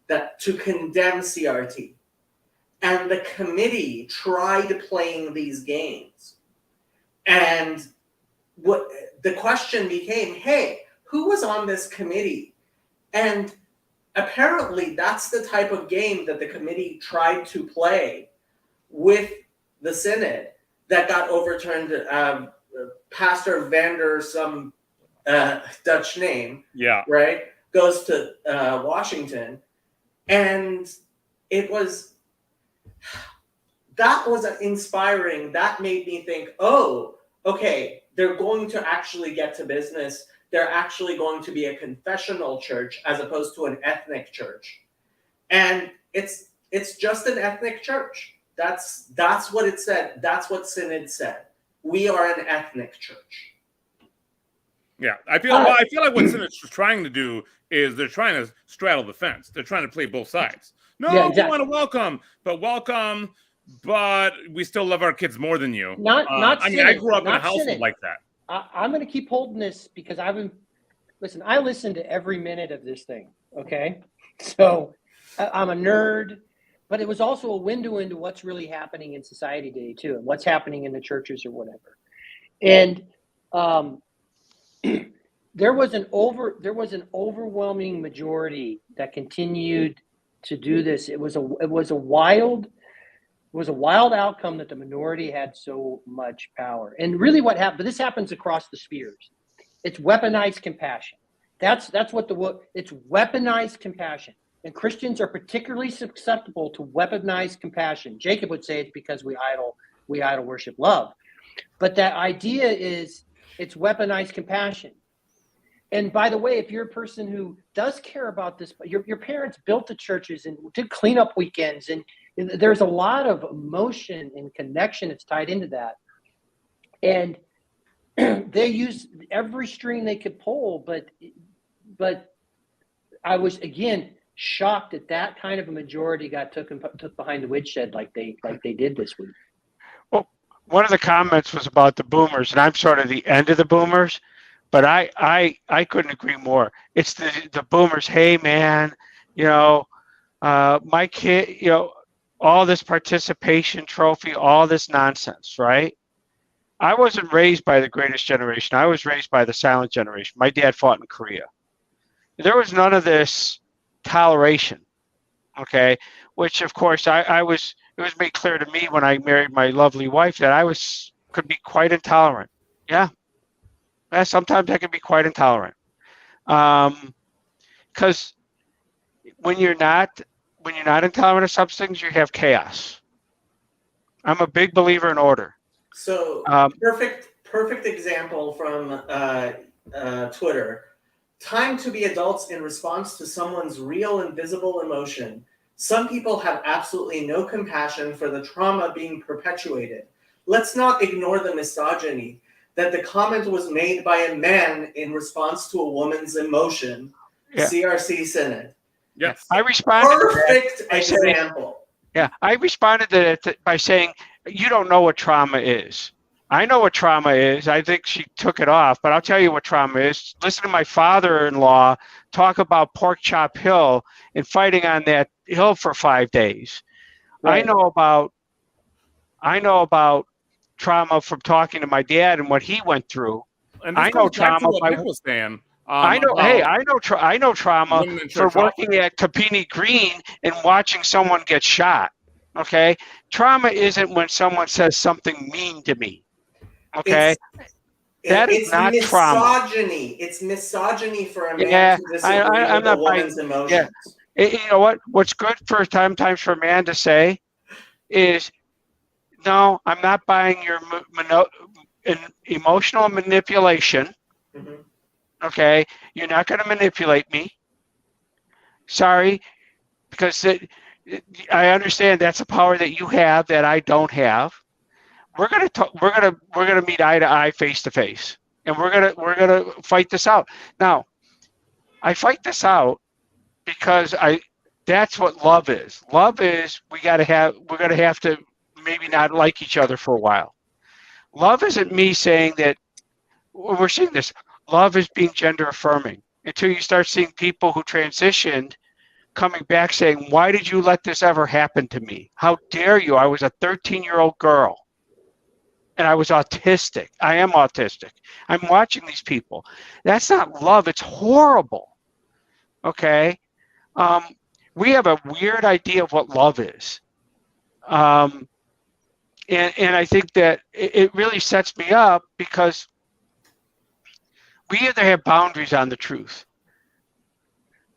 Speaker 2: to condemn CRT. And the committee tried playing these games. And what the question became, hey, who was on this committee? And apparently that's the type of game that the committee tried to play with the synod that got overturned. Pastor Vander, some Dutch name, right, goes to Washington. And that was inspiring. That made me think, oh, okay, they're going to actually get to business. They're actually going to be a confessional church as opposed to an ethnic church. And it's just an ethnic church. That's what it said. That's what Synod said. We are an ethnic church.
Speaker 1: Yeah, I feel like what Synod's trying to do is they're trying to straddle the fence. They're trying to play both sides. No, yeah, exactly. We want to welcome, but we still love our kids more than you. I mean, I grew up in a household like that.
Speaker 4: I'm going to keep holding this because I listened to every minute of this thing. Okay, so I'm a nerd, but it was also a window into what's really happening in society today too, and what's happening in the churches or whatever. And there was an overwhelming majority that continued to do this. It was a wild outcome that the minority had so much power. And really what happened, but this happens across the spheres. It's weaponized compassion. That's what it's weaponized compassion. And Christians are particularly susceptible to weaponized compassion. Jacob would say it's because we idol worship love. But that idea is it's weaponized compassion. And by the way, if you're a person who does care about this, your parents built the churches and did cleanup weekends, and there's a lot of emotion and connection that's tied into that. And they used every string they could pull, but I was, again, shocked that kind of a majority got took behind the woodshed like they did this week.
Speaker 3: Well, one of the comments was about the boomers, and I'm sort of the end of the boomers. But I couldn't agree more. It's the boomers. Hey, man, my kid, all this participation trophy, all this nonsense, right? I wasn't raised by the greatest generation. I was raised by the silent generation. My dad fought in Korea. There was none of this toleration, okay? Which, of course, it was made clear to me when I married my lovely wife that I could be quite intolerant. Yeah. Sometimes I can be quite intolerant, because when you're not intolerant of some things, you have chaos. I'm a big believer in order.
Speaker 2: So perfect example from Twitter. Time to be adults in response to someone's real and visible emotion. Some people have absolutely no compassion for the trauma being perpetuated. Let's not ignore the misogyny. That the comment was made by a man in response to a woman's emotion. Yeah. CRC Synod.
Speaker 1: Yes.
Speaker 3: I responded.
Speaker 2: Perfect example.
Speaker 3: I responded to it by saying, you don't know what trauma is. I know what trauma is. I think she took it off, but I'll tell you what trauma is. Listen to my father-in-law talk about Pork Chop Hill and fighting on that hill for 5 days. Right. I know about trauma from talking to my dad and what he went through.
Speaker 1: And I know trauma. What Nick was saying.
Speaker 3: I know trauma for working at Capini Green and watching someone get shot. Okay, trauma isn't when someone says something mean to me. Okay, that is not trauma.
Speaker 2: It's misogyny for a man to disagree with a woman's emotions.
Speaker 3: Yeah. You know what? What's good for sometimes for a man to say is, no, I'm not buying your emotional manipulation. Mm-hmm. Okay, you're not going to manipulate me. Sorry, because I understand that's a power that you have that I don't have. We're gonna meet eye to eye, face to face, and we're gonna fight this out. Now, I fight this out because that's what love is. Love is we're gonna have to maybe not like each other for a while. Love isn't me saying that we're seeing this. Love is being gender affirming until you start seeing people who transitioned coming back saying, why did you let this ever happen to me? How dare you? I was a 13-year-old girl and I was autistic. I am autistic. I'm watching these people. That's not love. It's horrible. Okay. We have a weird idea of what love is. And I think that it really sets me up because we either have boundaries on the truth.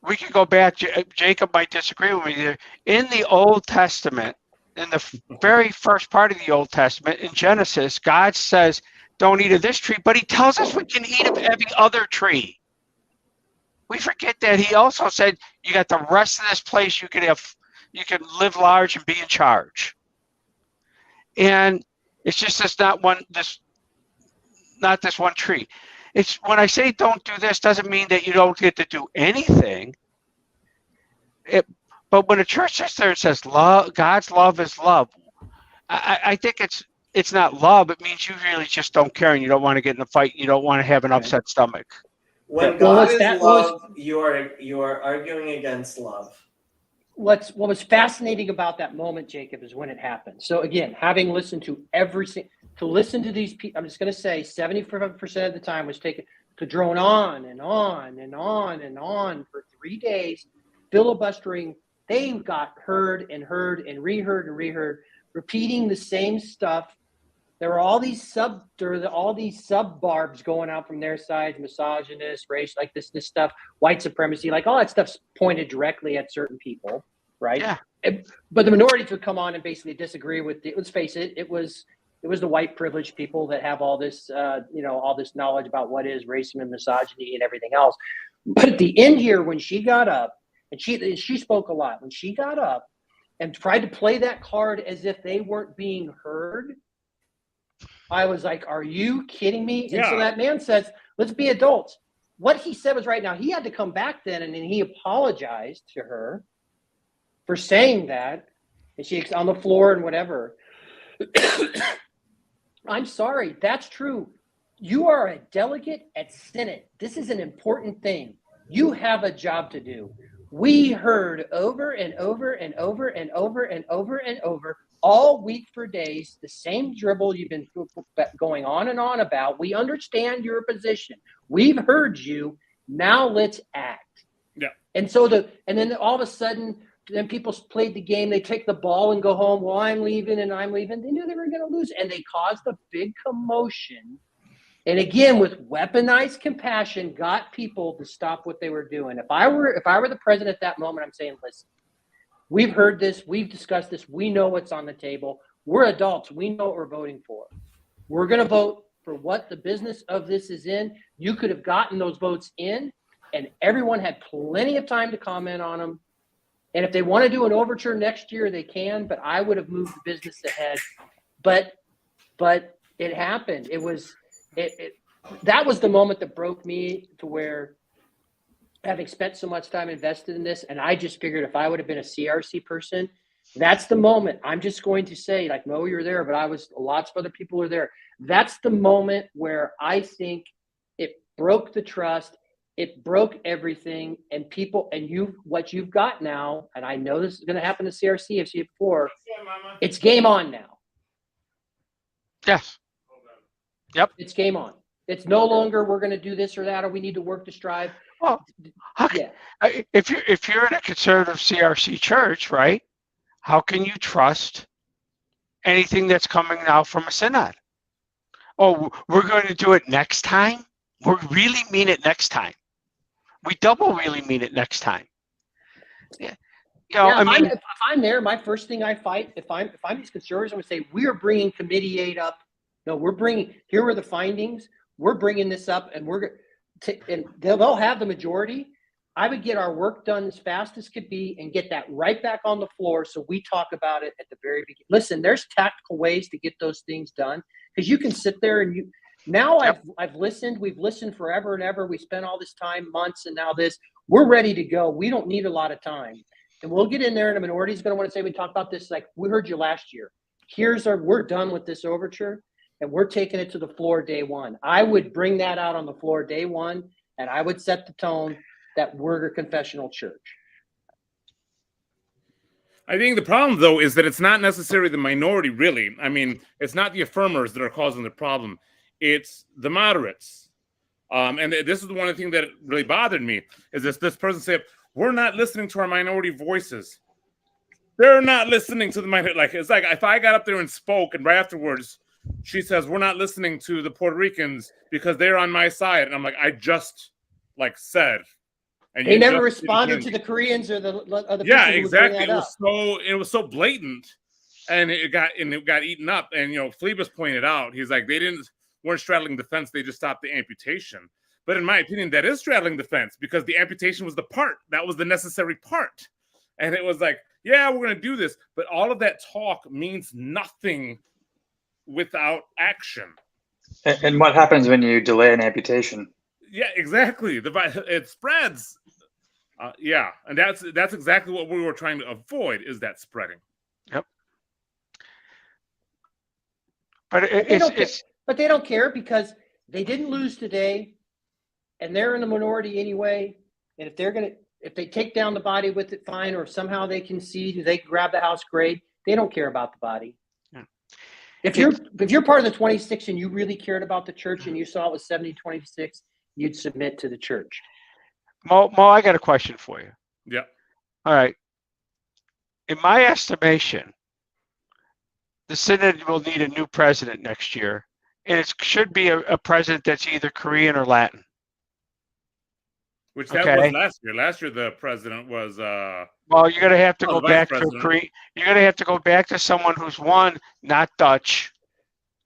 Speaker 3: We can go back, Jacob might disagree with me there. In the Old Testament, in the very first part of the Old Testament, in Genesis, God says, don't eat of this tree, but he tells us we can eat of every other tree. We forget that he also said, you got the rest of this place, you can live large and be in charge. And it's just not this one tree. It's when I say don't do this doesn't mean that you don't get to do anything. But when a church sits there and says love, God's love is love, I think it's not love. It means you really just don't care and you don't want to get in a fight. You don't want to have an upset stomach.
Speaker 2: When God is love, you are arguing against love.
Speaker 4: What was fascinating about that moment, Jacob, is when it happened. So again, having listened to to listen to these people, I'm just going to say 70% of the time was taken to drone on and on and on and on for 3 days, filibustering. They got heard and reheard, repeating the same stuff. There were all these sub barbs going out from their sides, misogynist, race, like this stuff, white supremacy, like all that stuff's pointed directly at certain people, right?
Speaker 3: Yeah.
Speaker 4: But the minorities would come on and basically disagree with it. Let's face it, it was the white privileged people that have all this, all this knowledge about what is racism and misogyny and everything else. But at the end here, when she got up, and she spoke a lot, when she got up and tried to play that card as if they weren't being heard, I was like, are you kidding me? And so that man says, let's be adults. What he said was right. Now, he had to come back then, and then he apologized to her for saying that. And she's on the floor and whatever. I'm sorry. That's true. You are a delegate at Senate. This is an important thing. You have a job to do. We heard over and over and over and over and over and over all week for days, the same dribble you've been going on and on about. We understand your position. We've heard you. Now let's act.
Speaker 1: Yeah.
Speaker 4: And so then all of a sudden, then people played the game. They take the ball and go home. Well, I'm leaving and I'm leaving. They knew they were going to lose, and they caused a big commotion. And again, with weaponized compassion, got people to stop what they were doing. If I were the president at that moment, I'm saying, listen, we've heard this. We've discussed this. We know what's on the table. We're adults. We know what we're voting for. We're going to vote for what the business of this is in. You could have gotten those votes in, and everyone had plenty of time to comment on them. And if they want to do an overture next year, they can, but I would have moved the business ahead. But it happened. That was the moment that broke me, to where, having spent so much time invested in this, and I just figured if I would have been a CRC person, that's the moment. I'm just going to say, like, no, you're there, but lots of other people were there. That's the moment where I think it broke the trust. It broke everything, and people, and what you've got now, and I know this is going to happen to CRC. I've seen it before. It's game on now.
Speaker 3: Yes. Yep.
Speaker 4: It's game on. It's no longer we're going to do this or that, or we need to work to strive.
Speaker 3: Well, if you're in a conservative CRC church, right? How can you trust anything that's coming now from a synod? Oh, we're going to do it next time. We really mean it next time. We double really mean it next time. Yeah.
Speaker 4: If I'm there, my first thing I fight, if I'm these conservatives, I'm going to say, we are bringing Committee 8 up. No, here are the findings. We're bringing this up, and and they'll have the majority. I would get our work done as fast as could be and get that right back on the floor, so we talk about it at the very beginning. Listen, there's tactical ways to get those things done, because you can sit there and I've listened. We've listened forever and ever. We spent all this time, months, and now this. We're ready to go. We don't need a lot of time. And we'll get in there, and the minority is going to want to say, we talked about this, like, we heard you last year. We're done with this overture, and we're taking it to the floor day one. I would bring that out on the floor day one, and I would set the tone that we're a confessional church.
Speaker 1: I think the problem, though, is that it's not necessarily the minority, really. I mean, it's not the affirmers that are causing the problem. It's the moderates. And this is one of the things that really bothered me, is this person said, we're not listening to our minority voices. They're not listening to the minority. Like, it's like if I got up there and spoke, and right afterwards she says, we're not listening to the Puerto Ricans because they're on my side. And I'm like, I just said. And
Speaker 4: they never responded to the Koreans or the people who
Speaker 1: exactly.
Speaker 4: Would bring that
Speaker 1: It was so blatant, and it got eaten up. And Phlebas pointed out, he's like, weren't straddling the fence, they just stopped the amputation. But in my opinion, that is straddling the fence, because the amputation was the part that was the necessary part. And it was like, yeah, we're going to do this, but all of that talk means nothing without action.
Speaker 5: And what happens when you delay an amputation?
Speaker 1: Yeah, exactly. It spreads. And that's exactly what we were trying to avoid, is that spreading.
Speaker 3: Yep. But
Speaker 4: But they don't care, because they didn't lose today, and they're in the minority anyway. And if they take down the body with it, fine, or somehow they concede, they grab the House, great. They don't care about the body. Yeah. If you're part of the 26 and you really cared about the church and you saw it was 70-26, you'd submit to the church.
Speaker 3: Mo, I got a question for you.
Speaker 1: Yeah.
Speaker 3: All right. In my estimation, the Synod will need a new president next year, and it should be a president that's either Korean or Latin.
Speaker 1: Which that
Speaker 3: Okay.
Speaker 1: was last year. Last year the president was
Speaker 3: Well, you're gonna have to
Speaker 1: Oh,
Speaker 3: go
Speaker 1: the vice
Speaker 3: back to
Speaker 1: president.
Speaker 3: Korean. You're gonna have to go back to someone who's one, not Dutch.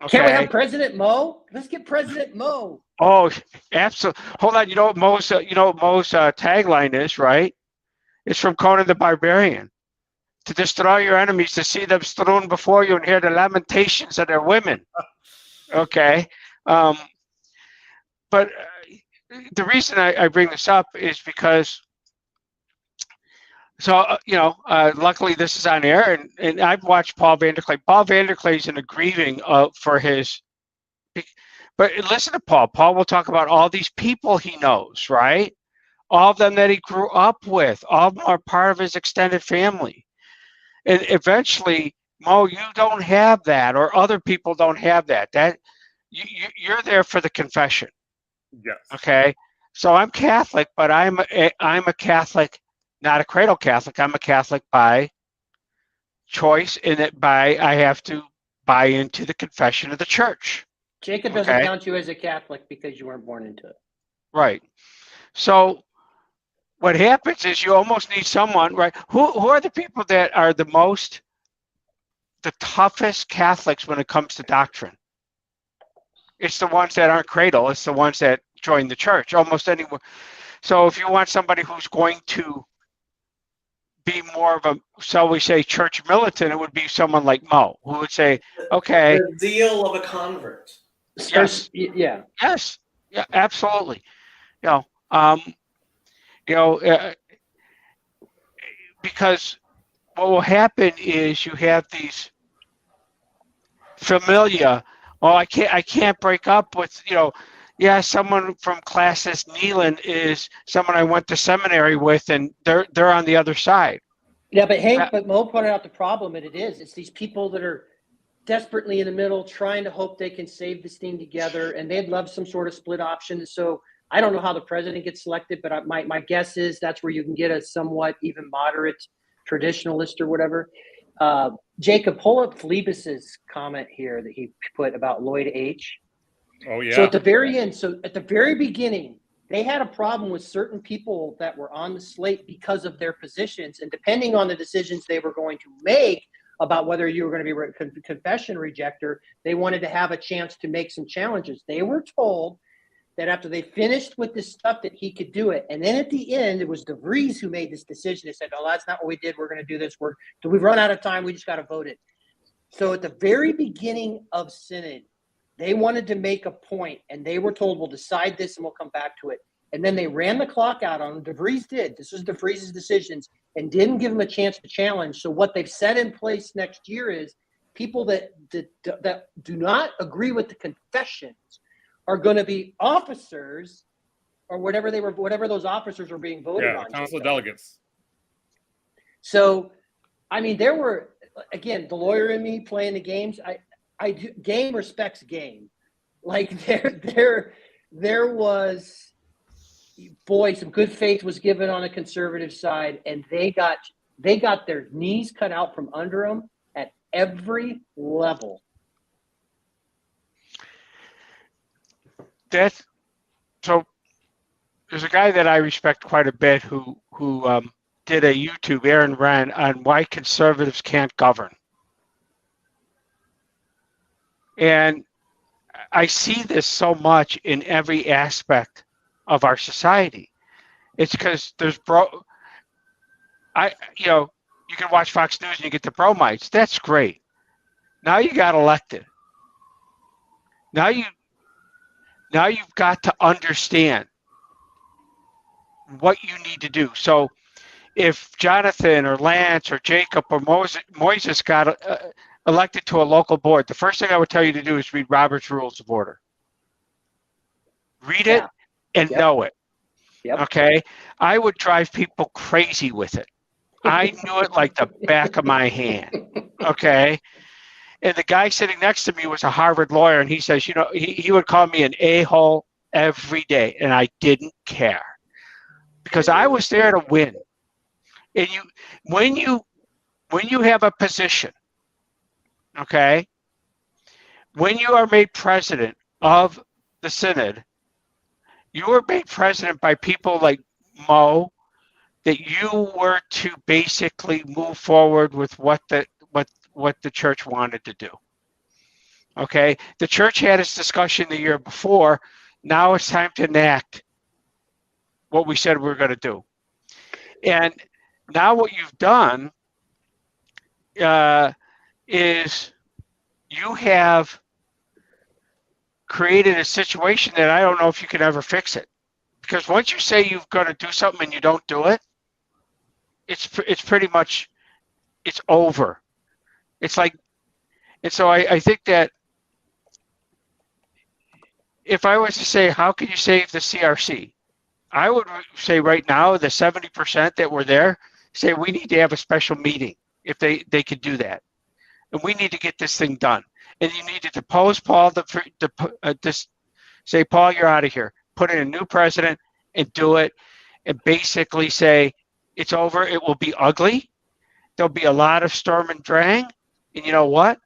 Speaker 4: Can't we
Speaker 3: Okay.
Speaker 4: have President Mo? Let's get President Mo.
Speaker 3: Oh, absolutely. Hold on. You know what Mo's tagline is, right? It's from Conan the Barbarian. To destroy your enemies, to see them strewn before you and hear the lamentations of their women. Okay. But the reason I bring this up is because, luckily this is on air, and I've watched Paul Vanderklay. Paul Vanderklay's in a grieving for his, but listen to Paul. Paul will talk about all these people he knows, right? All of them that he grew up with, all of them are part of his extended family. And eventually, Mo, you don't have that, or other people don't have that. That you're there for the confession.
Speaker 1: Yes.
Speaker 3: Okay. So I'm Catholic, but I'm a Catholic, not a cradle Catholic. I'm a Catholic by choice, in that I have to buy into the confession of the church.
Speaker 4: Jacob doesn't count you as a Catholic because you weren't born into it.
Speaker 3: Right. So what happens is you almost need someone, right? Who are the people that are the toughest Catholics when it comes to doctrine? It's the ones that aren't cradle. It's the ones that join the church. Almost anyone. So if you want somebody who's going to be more of a, shall we say, church militant, it would be someone like Mo, who would say, okay.
Speaker 2: The zeal of a convert.
Speaker 3: Yes.
Speaker 4: Yeah.
Speaker 3: Yes. Yeah, absolutely. Because what will happen is you have these familia. Well, I can't break up with, someone from classes Neelan is someone I went to seminary with, and they're on the other side.
Speaker 4: Yeah, but Hank, but Mo pointed out the problem, and it's these people that are desperately in the middle, trying to hope they can save this thing together, and they'd love some sort of split option. So I don't know how the president gets selected, but my guess is that's where you can get a somewhat even moderate traditionalist or whatever. Jacob, pull up Phlebas's comment here that he put about Lloyd H.
Speaker 1: Oh, yeah.
Speaker 4: So at the very beginning, they had a problem with certain people that were on the slate because of their positions, and depending on the decisions they were going to make about whether you were going to be a confession rejecter, they wanted to have a chance to make some challenges. They were told that after they finished with this stuff that he could do it. And then at the end, it was DeVries who made this decision. They said, "Oh, that's not what we did. We're going to do this. We've run out of time. We just got to vote it." So at the very beginning of Synod, they wanted to make a point, and they were told, "We'll decide this and we'll come back to it." And then they ran the clock out on them. DeVries did. This was DeVries' decisions, and didn't give them a chance to challenge. So what they've set in place next year is people that do not agree with the confessions are going to be officers, or whatever those officers were being voted on.
Speaker 1: Council of Delegates.
Speaker 4: So, I mean, there were, again, the lawyer in me playing the games. I do, game respects game. Like there was, boy, some good faith was given on the conservative side, and they got their knees cut out from under them at every level.
Speaker 3: So there's a guy that I respect quite a bit who did a YouTube, Aaron Wren, on why conservatives can't govern. And I see this so much in every aspect of our society. It's because there's you can watch Fox News and you get the bromites. That's great. Now you got elected. Now you've got to understand what you need to do. So if Jonathan or Lance or Jacob or Moises got elected to a local board, the first thing I would tell you to do is read Robert's Rules of Order. Read it and know it.
Speaker 4: Yep.
Speaker 3: Okay? I would drive people crazy with it. I knew it like the back of my hand. Okay? And the guy sitting next to me was a Harvard lawyer, and he says, he would call me an a-hole every day, and I didn't care because I was there to win. And when you have a position, okay, when you are made president of the synod, you were made president by people like Mo, that you were to basically move forward with what the church wanted to do. Okay, the church had its discussion the year before. Now it's time to enact what we said we were going to do. And now what you've done is you have created a situation that I don't know if you can ever fix it. Because once you say you've got to do something and you don't do it, it's pretty much, it's over. It's like, and so I think that if I was to say, how can you save the CRC? I would say right now, the 70% that were there, say we need to have a special meeting if they could do that. And we need to get this thing done. And you need to depose Paul, say, Paul, you're out of here. Put in a new president and do it. And basically say, it's over. It will be ugly. There'll be a lot of storm and drang. And you know what?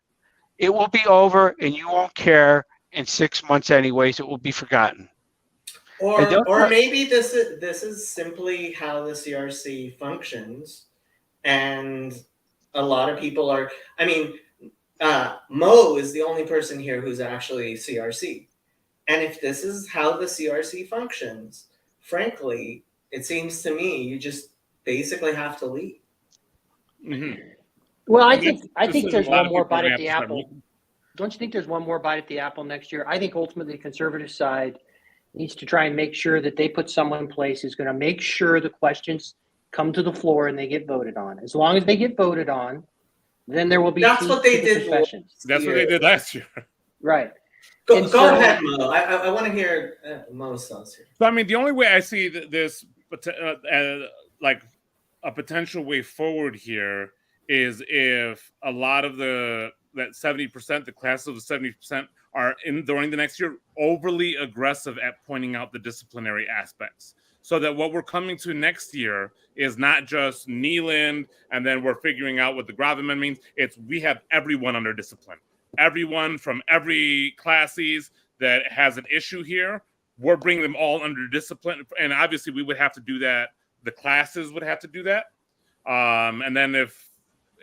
Speaker 3: It will be over and you won't care. In 6 months anyways, it will be forgotten.
Speaker 2: Or maybe this is simply how the CRC functions, and a lot of people are. I mean, Mo is the only person here who's actually CRC, and if this is how the CRC functions, frankly, it seems to me you just basically have to leave.
Speaker 1: Mm-hmm.
Speaker 4: Well, I think there's one more bite at the
Speaker 1: have
Speaker 4: apple. Don't you think there's one more bite at the apple next year? I think ultimately the conservative side needs to try and make sure that they put someone in place who's going to make sure the questions come to the floor and they get voted on. As long as they get voted on, then there will be
Speaker 2: That's what they did.
Speaker 1: That's what they did last year.
Speaker 4: Right.
Speaker 2: Go ahead, Mo. I want to hear Mo's thoughts here.
Speaker 1: So, I mean, the only way I see this like a potential way forward here is if a lot of that 70%, the classes of the 70% are in during the next year overly aggressive at pointing out the disciplinary aspects. So that what we're coming to next year is not just Kneeland and then we're figuring out what the gravamen means. It's we have everyone under discipline. Everyone from every classes that has an issue here, we're bringing them all under discipline. And obviously we would have to do that. The classes would have to do that. And then if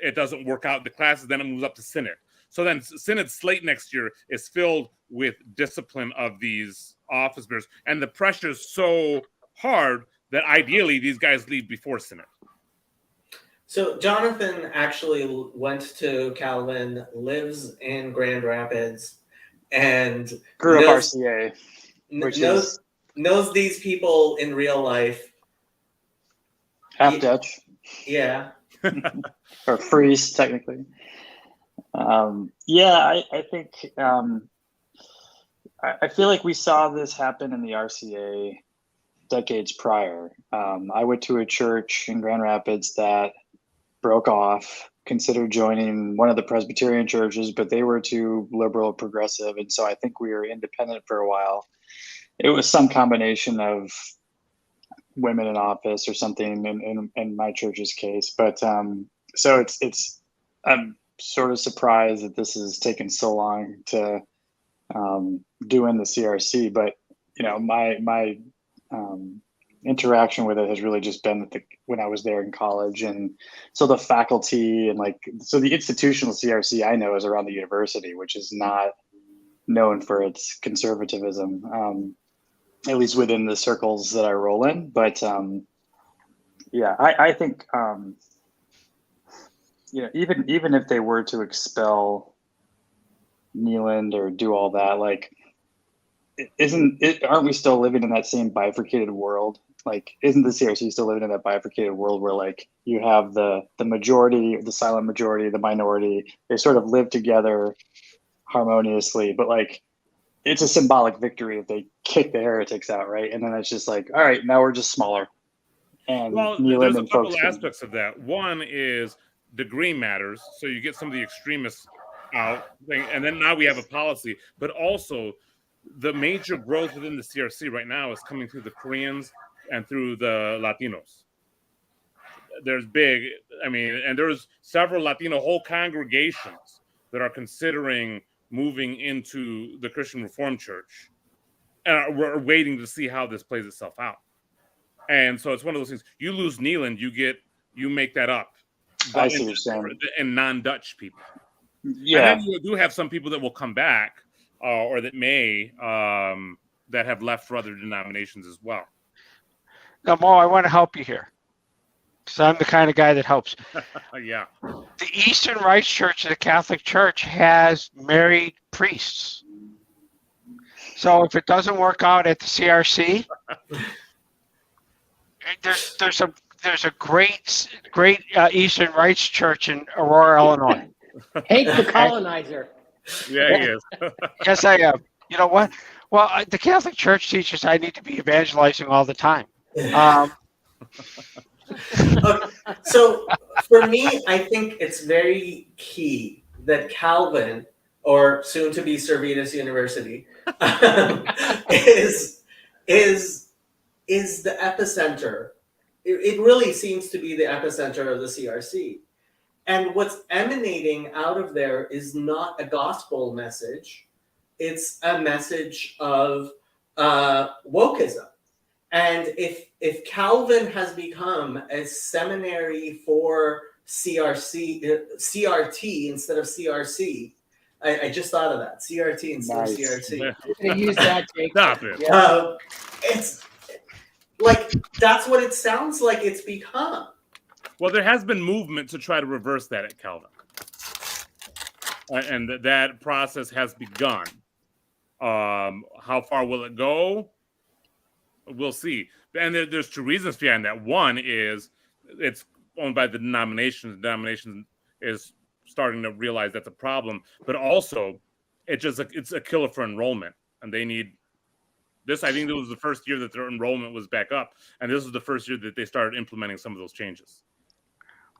Speaker 1: it doesn't work out, the classes, then it moves up to Synod. So then Synod's slate next year is filled with discipline of these office bearers. And the pressure is so hard that ideally these guys leave before Synod.
Speaker 2: So Jonathan actually went to Calvin, lives in Grand Rapids, and
Speaker 5: Grew up RCA, which
Speaker 2: knows these people in real life.
Speaker 5: Half Dutch.
Speaker 2: Yeah.
Speaker 5: Or Fries, technically. I think I feel like we saw this happen in the RCA decades prior. I went to a church in Grand Rapids that broke off, considered joining one of the Presbyterian churches, but they were too liberal, progressive, and so I think we were independent for a while. It was some combination of women in office or something in my church's case, but so it's I'm sort of surprised that this has taken so long to do in the CRC, but my interaction with it has really just been when I was there in college, and so the faculty and the institutional CRC I know is around the university, which is not known for its conservatism, at least within the circles that I roll in. But I think even if they were to expel Kneeland or do all that, aren't we still living in that same bifurcated world? Isn't the CRC still living in that bifurcated world where you have the majority, the silent majority, the minority, they sort of live together harmoniously, but it's a symbolic victory if they kick the heretics out, right? And then it's just all right, now we're just smaller. And
Speaker 1: there's a couple aspects of that. One is degree matters, so you get some of the extremists out, and then now we have a policy, but also the major growth within the CRC right now is coming through the Koreans and through the Latinos. There's and there's several Latino whole congregations that are considering moving into the Christian Reformed Church, and we're waiting to see how this plays itself out. And so it's one of those things. You lose Neeland, you make that up.
Speaker 5: I see what you're saying.
Speaker 1: And non-Dutch people.
Speaker 5: Yeah.
Speaker 1: And then you do have some people that will come back, or that may that have left for other denominations as well.
Speaker 3: Now, Mo, I want to help you here, because I'm the kind of guy that helps.
Speaker 1: Yeah.
Speaker 3: The Eastern Rite Church of the Catholic Church has married priests. So if it doesn't work out at the CRC, there's a great Eastern Rites Church in Aurora, Illinois.
Speaker 4: Hank the colonizer.
Speaker 1: Yeah, he is.
Speaker 3: Yes, I am. You know what? Well, the Catholic Church teaches I need to be evangelizing all the time.
Speaker 2: So for me, I think it's very key that Calvin, or soon to be Servetus University, is the epicenter. It really seems to be the epicenter of the CRC. And what's emanating out of there is not a gospel message. It's a message of wokeism. And if Calvin has become a seminary for CRT instead of CRC, I just thought of that. CRT instead of CRC.
Speaker 1: Yeah.
Speaker 4: I'm gonna use that, Jake.
Speaker 1: Stop it.
Speaker 4: Yeah.
Speaker 2: It's like, that's what it sounds like it's become.
Speaker 1: Well, there has been movement to try to reverse that at Calvin. And that process has begun. How far will it go? We'll see. And there's two reasons behind that. One is it's owned by the denomination. The denomination is starting to realize that's a problem. But also, it's a killer for enrollment. And they need this. I think it was the first year that their enrollment was back up. And this was the first year that they started implementing some of those changes.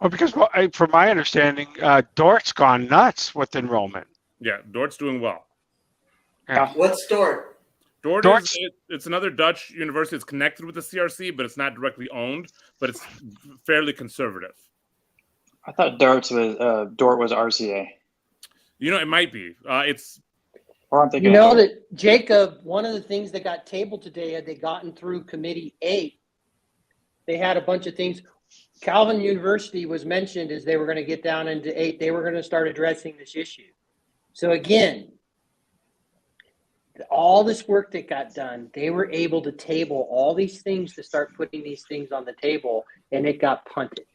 Speaker 3: Well, because from my understanding, Dort's gone nuts with enrollment.
Speaker 1: Yeah, Dort's doing well.
Speaker 3: Yeah.
Speaker 2: What's Dort?
Speaker 1: Dort's it's another Dutch university. It's connected with the CRC, but it's not directly owned. But it's fairly conservative.
Speaker 5: I thought Dort was RCA.
Speaker 1: You know, it might be. It's.
Speaker 5: Or I'm thinking.
Speaker 4: You know that, Jacob, one of the things that got tabled today, had they gotten through Committee 8, they had a bunch of things. Calvin University was mentioned as they were going to get down into 8. They were going to start addressing this issue. So again, all this work that got done, they were able to table all these things to start putting these things on the table, and it got punted.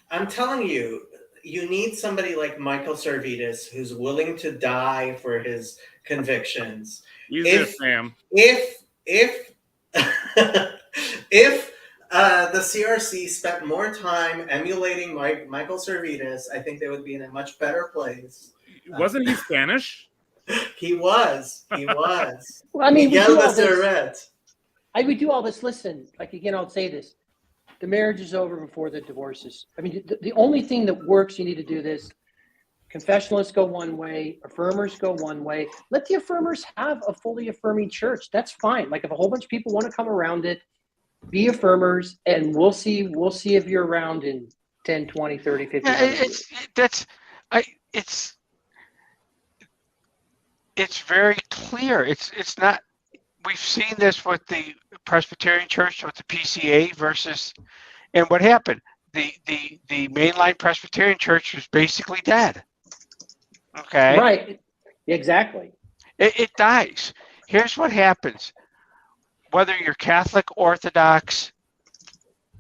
Speaker 4: I'm
Speaker 2: telling you, you need somebody like Michael Servetus who's willing to die for his convictions.
Speaker 1: If Sam.
Speaker 2: If the CRC spent more time emulating Michael Servetus, I think they would be in a much better place.
Speaker 1: Wasn't he Spanish?
Speaker 2: He was. Well,
Speaker 4: I mean, we do all this. Listen, like, again, I'll say this. The marriage is over before the divorces. I mean, the only thing that works, you need to do this. Confessionalists go one way, affirmers go one way. Let the affirmers have a fully affirming church. That's fine. Like, if a whole bunch of people want to come around it, be affirmers, and we'll see if you're around in 10, 20, 30, 50 years.
Speaker 3: It's very clear. It's not. We've seen this with the Presbyterian Church, with the PCA versus, and what happened? The mainline Presbyterian Church was basically dead. Okay.
Speaker 4: Right. Exactly.
Speaker 3: It dies. Here's what happens. Whether you're Catholic, Orthodox,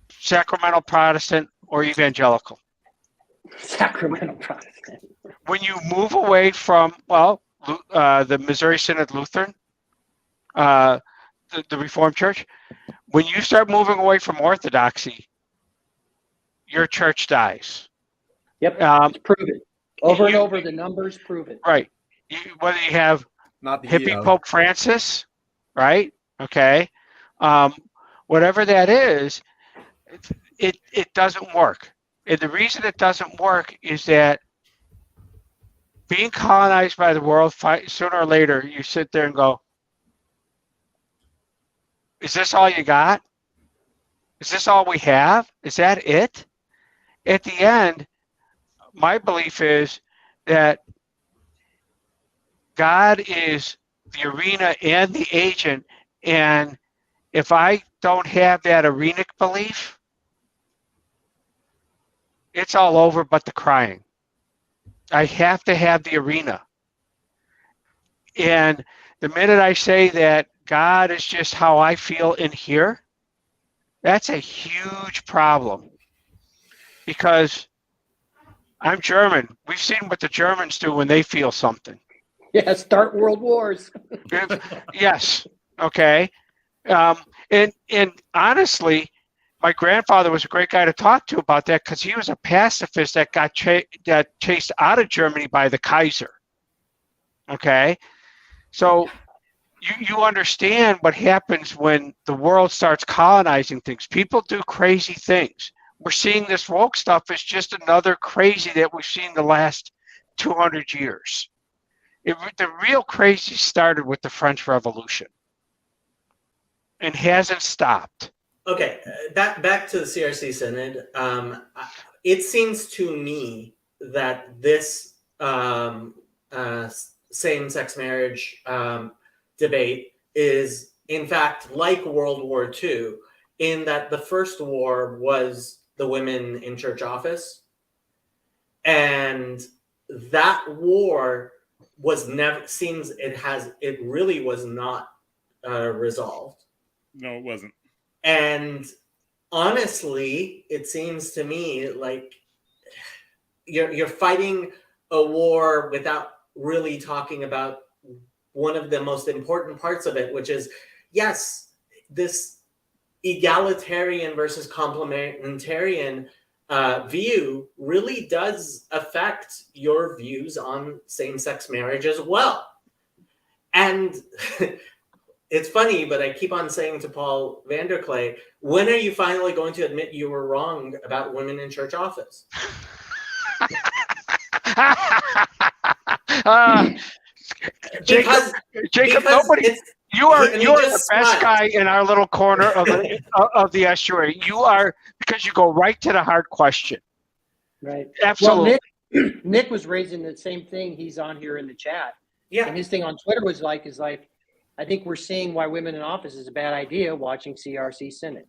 Speaker 3: Sacramental Protestant, or Evangelical.
Speaker 4: Sacramental Protestant.
Speaker 3: When you move away from, the Missouri Synod Lutheran, the Reformed Church, when you start moving away from Orthodoxy, your church dies.
Speaker 4: Yep, it's proven. Over and over, the numbers prove it.
Speaker 3: Right. Whether you have hippie Pope Francis, right? Okay. Whatever that is, it doesn't work. And the reason it doesn't work is that being colonized by the world, sooner or later, you sit there and go, Is this all you got? Is this all we have? Is that it? At the end, my belief is that God is the arena and the agent. And if I don't have that arenic belief, it's all over but the crying. I have to have the arena. And the minute I say that God is just how I feel in here, that's a huge problem. Because I'm German. We've seen what the Germans do when they feel something.
Speaker 4: Yeah, start world wars.
Speaker 3: Yes. Okay. And honestly, my grandfather was a great guy to talk to about that because he was a pacifist that got chased out of Germany by the Kaiser. Okay. So you understand what happens when the world starts colonizing things. People do crazy things. We're seeing this woke stuff as just another crazy that we've seen the last 200 years. The real crazy started with the French Revolution and hasn't stopped.
Speaker 2: Okay, back to the CRC Synod. It seems to me that this same-sex marriage debate is, in fact, like World War II, in that the first war was the women in church office, and that war was never it really was not resolved.
Speaker 1: No, it wasn't.
Speaker 2: And honestly, it seems to me like you're fighting a war without really talking about one of the most important parts of it, which is, yes, this egalitarian versus complementarian view really does affect your views on same-sex marriage as well. And it's funny, but I keep on saying to Paul Vanderklay, when are you finally going to admit you were wrong about women in church office?
Speaker 3: Jacob, nobody. You are the best guy in our little corner of the estuary. You are, because you go right to the hard question.
Speaker 4: Right.
Speaker 3: Absolutely.
Speaker 4: Well, Nick was raising the same thing. He's on here in the chat.
Speaker 2: Yeah.
Speaker 4: And his thing on Twitter was like, I think we're seeing why women in office is a bad idea watching CRC Synod.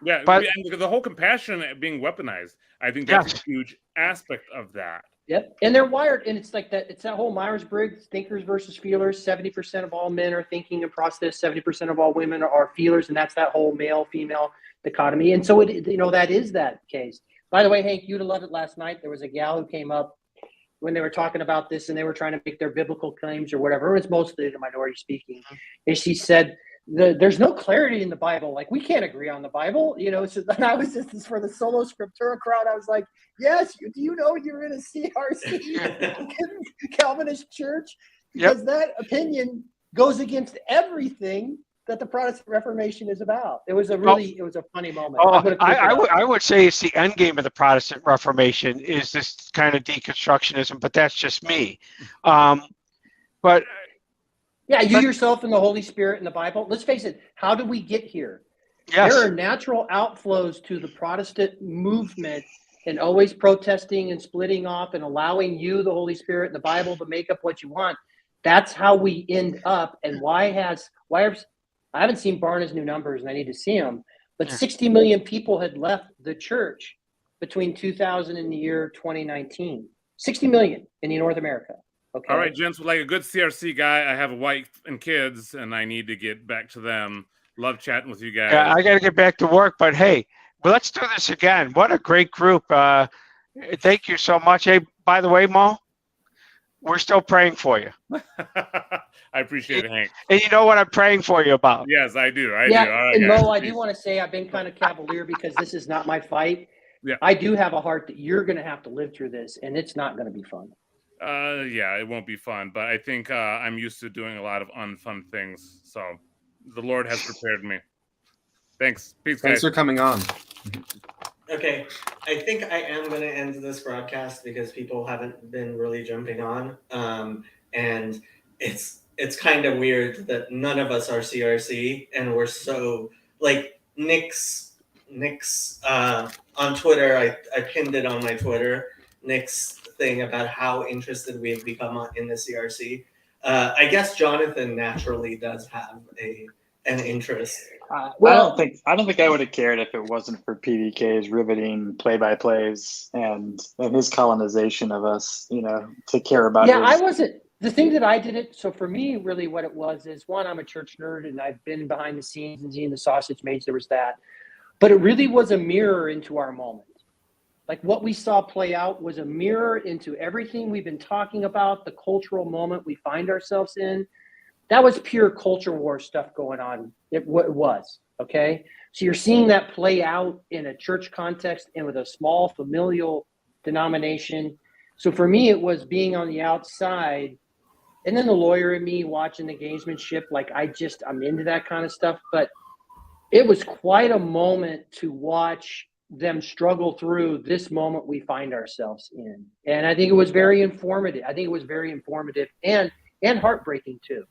Speaker 1: Yeah,
Speaker 3: but
Speaker 1: the whole compassion being weaponized, I think that's a huge aspect of that.
Speaker 4: Yep, and they're wired, and it's like that. It's that whole Myers-Briggs thinkers versus feelers. 70% of all men are thinking and process. 70% of all women are feelers, and that's that whole male-female dichotomy. And so that is that case. By the way, Hank, you'd have loved it last night. There was a gal who came up when they were talking about this, and they were trying to make their biblical claims or whatever. It's mostly the minority speaking, and she said, there's no clarity in the Bible. Like, we can't agree on the Bible, So then I was just for the solo scriptura crowd. I was like, yes, do you know you're in a CRC Calvinist church? Because that opinion goes against everything that the Protestant Reformation is about. It was a funny moment.
Speaker 3: I would say it's the end game of the Protestant Reformation is this kind of deconstructionism, but that's just me. But
Speaker 4: yeah, you yourself and the Holy Spirit and the Bible. Let's face it. How did we get here?
Speaker 3: Yes.
Speaker 4: There are natural outflows to the Protestant movement and always protesting and splitting off and allowing you, the Holy Spirit and the Bible, to make up what you want. That's how we end up. And I haven't seen Barna's new numbers and I need to see them, but 60 million people had left the church between 2000 and the year 2019. 60 million in North America. Okay.
Speaker 1: All right, gents, like a good CRC guy, I have a wife and kids, and I need to get back to them. Love chatting with you guys.
Speaker 3: Yeah, I got to get back to work, but hey, let's do this again. What a great group. Thank you so much. Hey, by the way, Mo, we're still praying for you.
Speaker 1: I appreciate it, Hank.
Speaker 3: And you know what I'm praying for you about?
Speaker 1: Yes, I do.
Speaker 4: Yeah,
Speaker 1: All right,
Speaker 4: and
Speaker 1: guys,
Speaker 4: Mo, I do want to say I've been kind of cavalier because this is not my fight.
Speaker 1: Yeah.
Speaker 4: I do have a heart that you're going to have to live through this, and it's not going to be fun.
Speaker 1: Yeah, it won't be fun, but I think I'm used to doing a lot of unfun things, so the Lord has prepared me. Thanks. Peace, guys.
Speaker 6: Thanks for coming on.
Speaker 2: Okay, I think I am going to end this broadcast because people haven't been really jumping on, and it's it's kind of weird that none of us are CRC, and we're so like Nick's on Twitter. I pinned it on my Twitter. Nick's thing about how interested we've become in the CRC. I guess Jonathan naturally does have an interest.
Speaker 5: Well, I don't think I would have cared if it wasn't for PDK's riveting play-by-plays and his colonization of us, to care about.
Speaker 4: Yeah, I wasn't. The thing that I did it, so for me, really what it was is, one, I'm a church nerd and I've been behind the scenes and seeing the sausage made, there was that. But it really was a mirror into our moment. Like what we saw play out was a mirror into everything we've been talking about, the cultural moment we find ourselves in. That was pure culture war stuff going on. It was, okay? So you're seeing that play out in a church context and with a small familial denomination. So for me, it was being on the outside, and then the lawyer in me watching the gamesmanship. Like I'm into that kind of stuff. But it was quite a moment to watch them struggle through this moment we find ourselves in. And I think it was very informative. And heartbreaking too.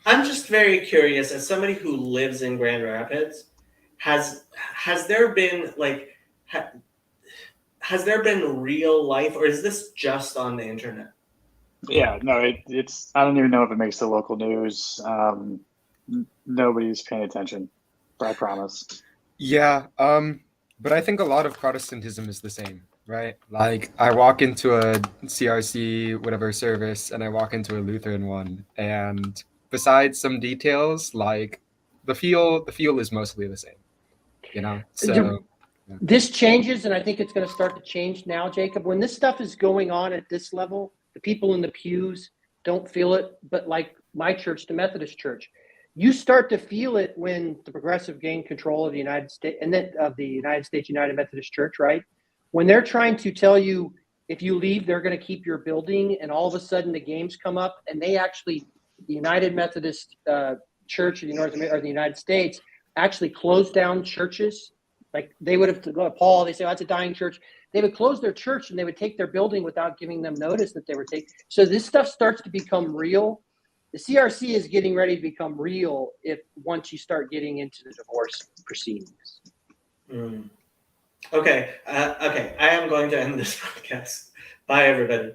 Speaker 2: I'm just very curious, as somebody who lives in Grand Rapids, has there been has there been real life, or is this just on the internet?
Speaker 5: Yeah, no, it's. I don't even know if it makes the local news. Nobody's paying attention. I promise.
Speaker 6: Yeah, but I think a lot of Protestantism is the same, right? Like I walk into a CRC whatever service, and I walk into a Lutheran one, and besides some details, like the feel is mostly the same, So
Speaker 4: this changes, and I think it's going to start to change now, Jacob. When this stuff is going on at this level, the people in the pews don't feel it, but like my church, the Methodist Church, you start to feel it when the progressive gain control of the United States and then of the United States United Methodist Church, right? When they're trying to tell you if you leave, they're going to keep your building, and all of a sudden the games come up, and they actually, the United Methodist Church of the United States actually closed down churches. Like they would have to go to Paul, they say, oh, that's a dying church. They would close their church and they would take their building without giving them notice that they were taking. So this stuff starts to become real. The CRC is getting ready to become real once you start getting into the divorce proceedings.
Speaker 2: Okay. I am going to end this podcast. Bye, everybody.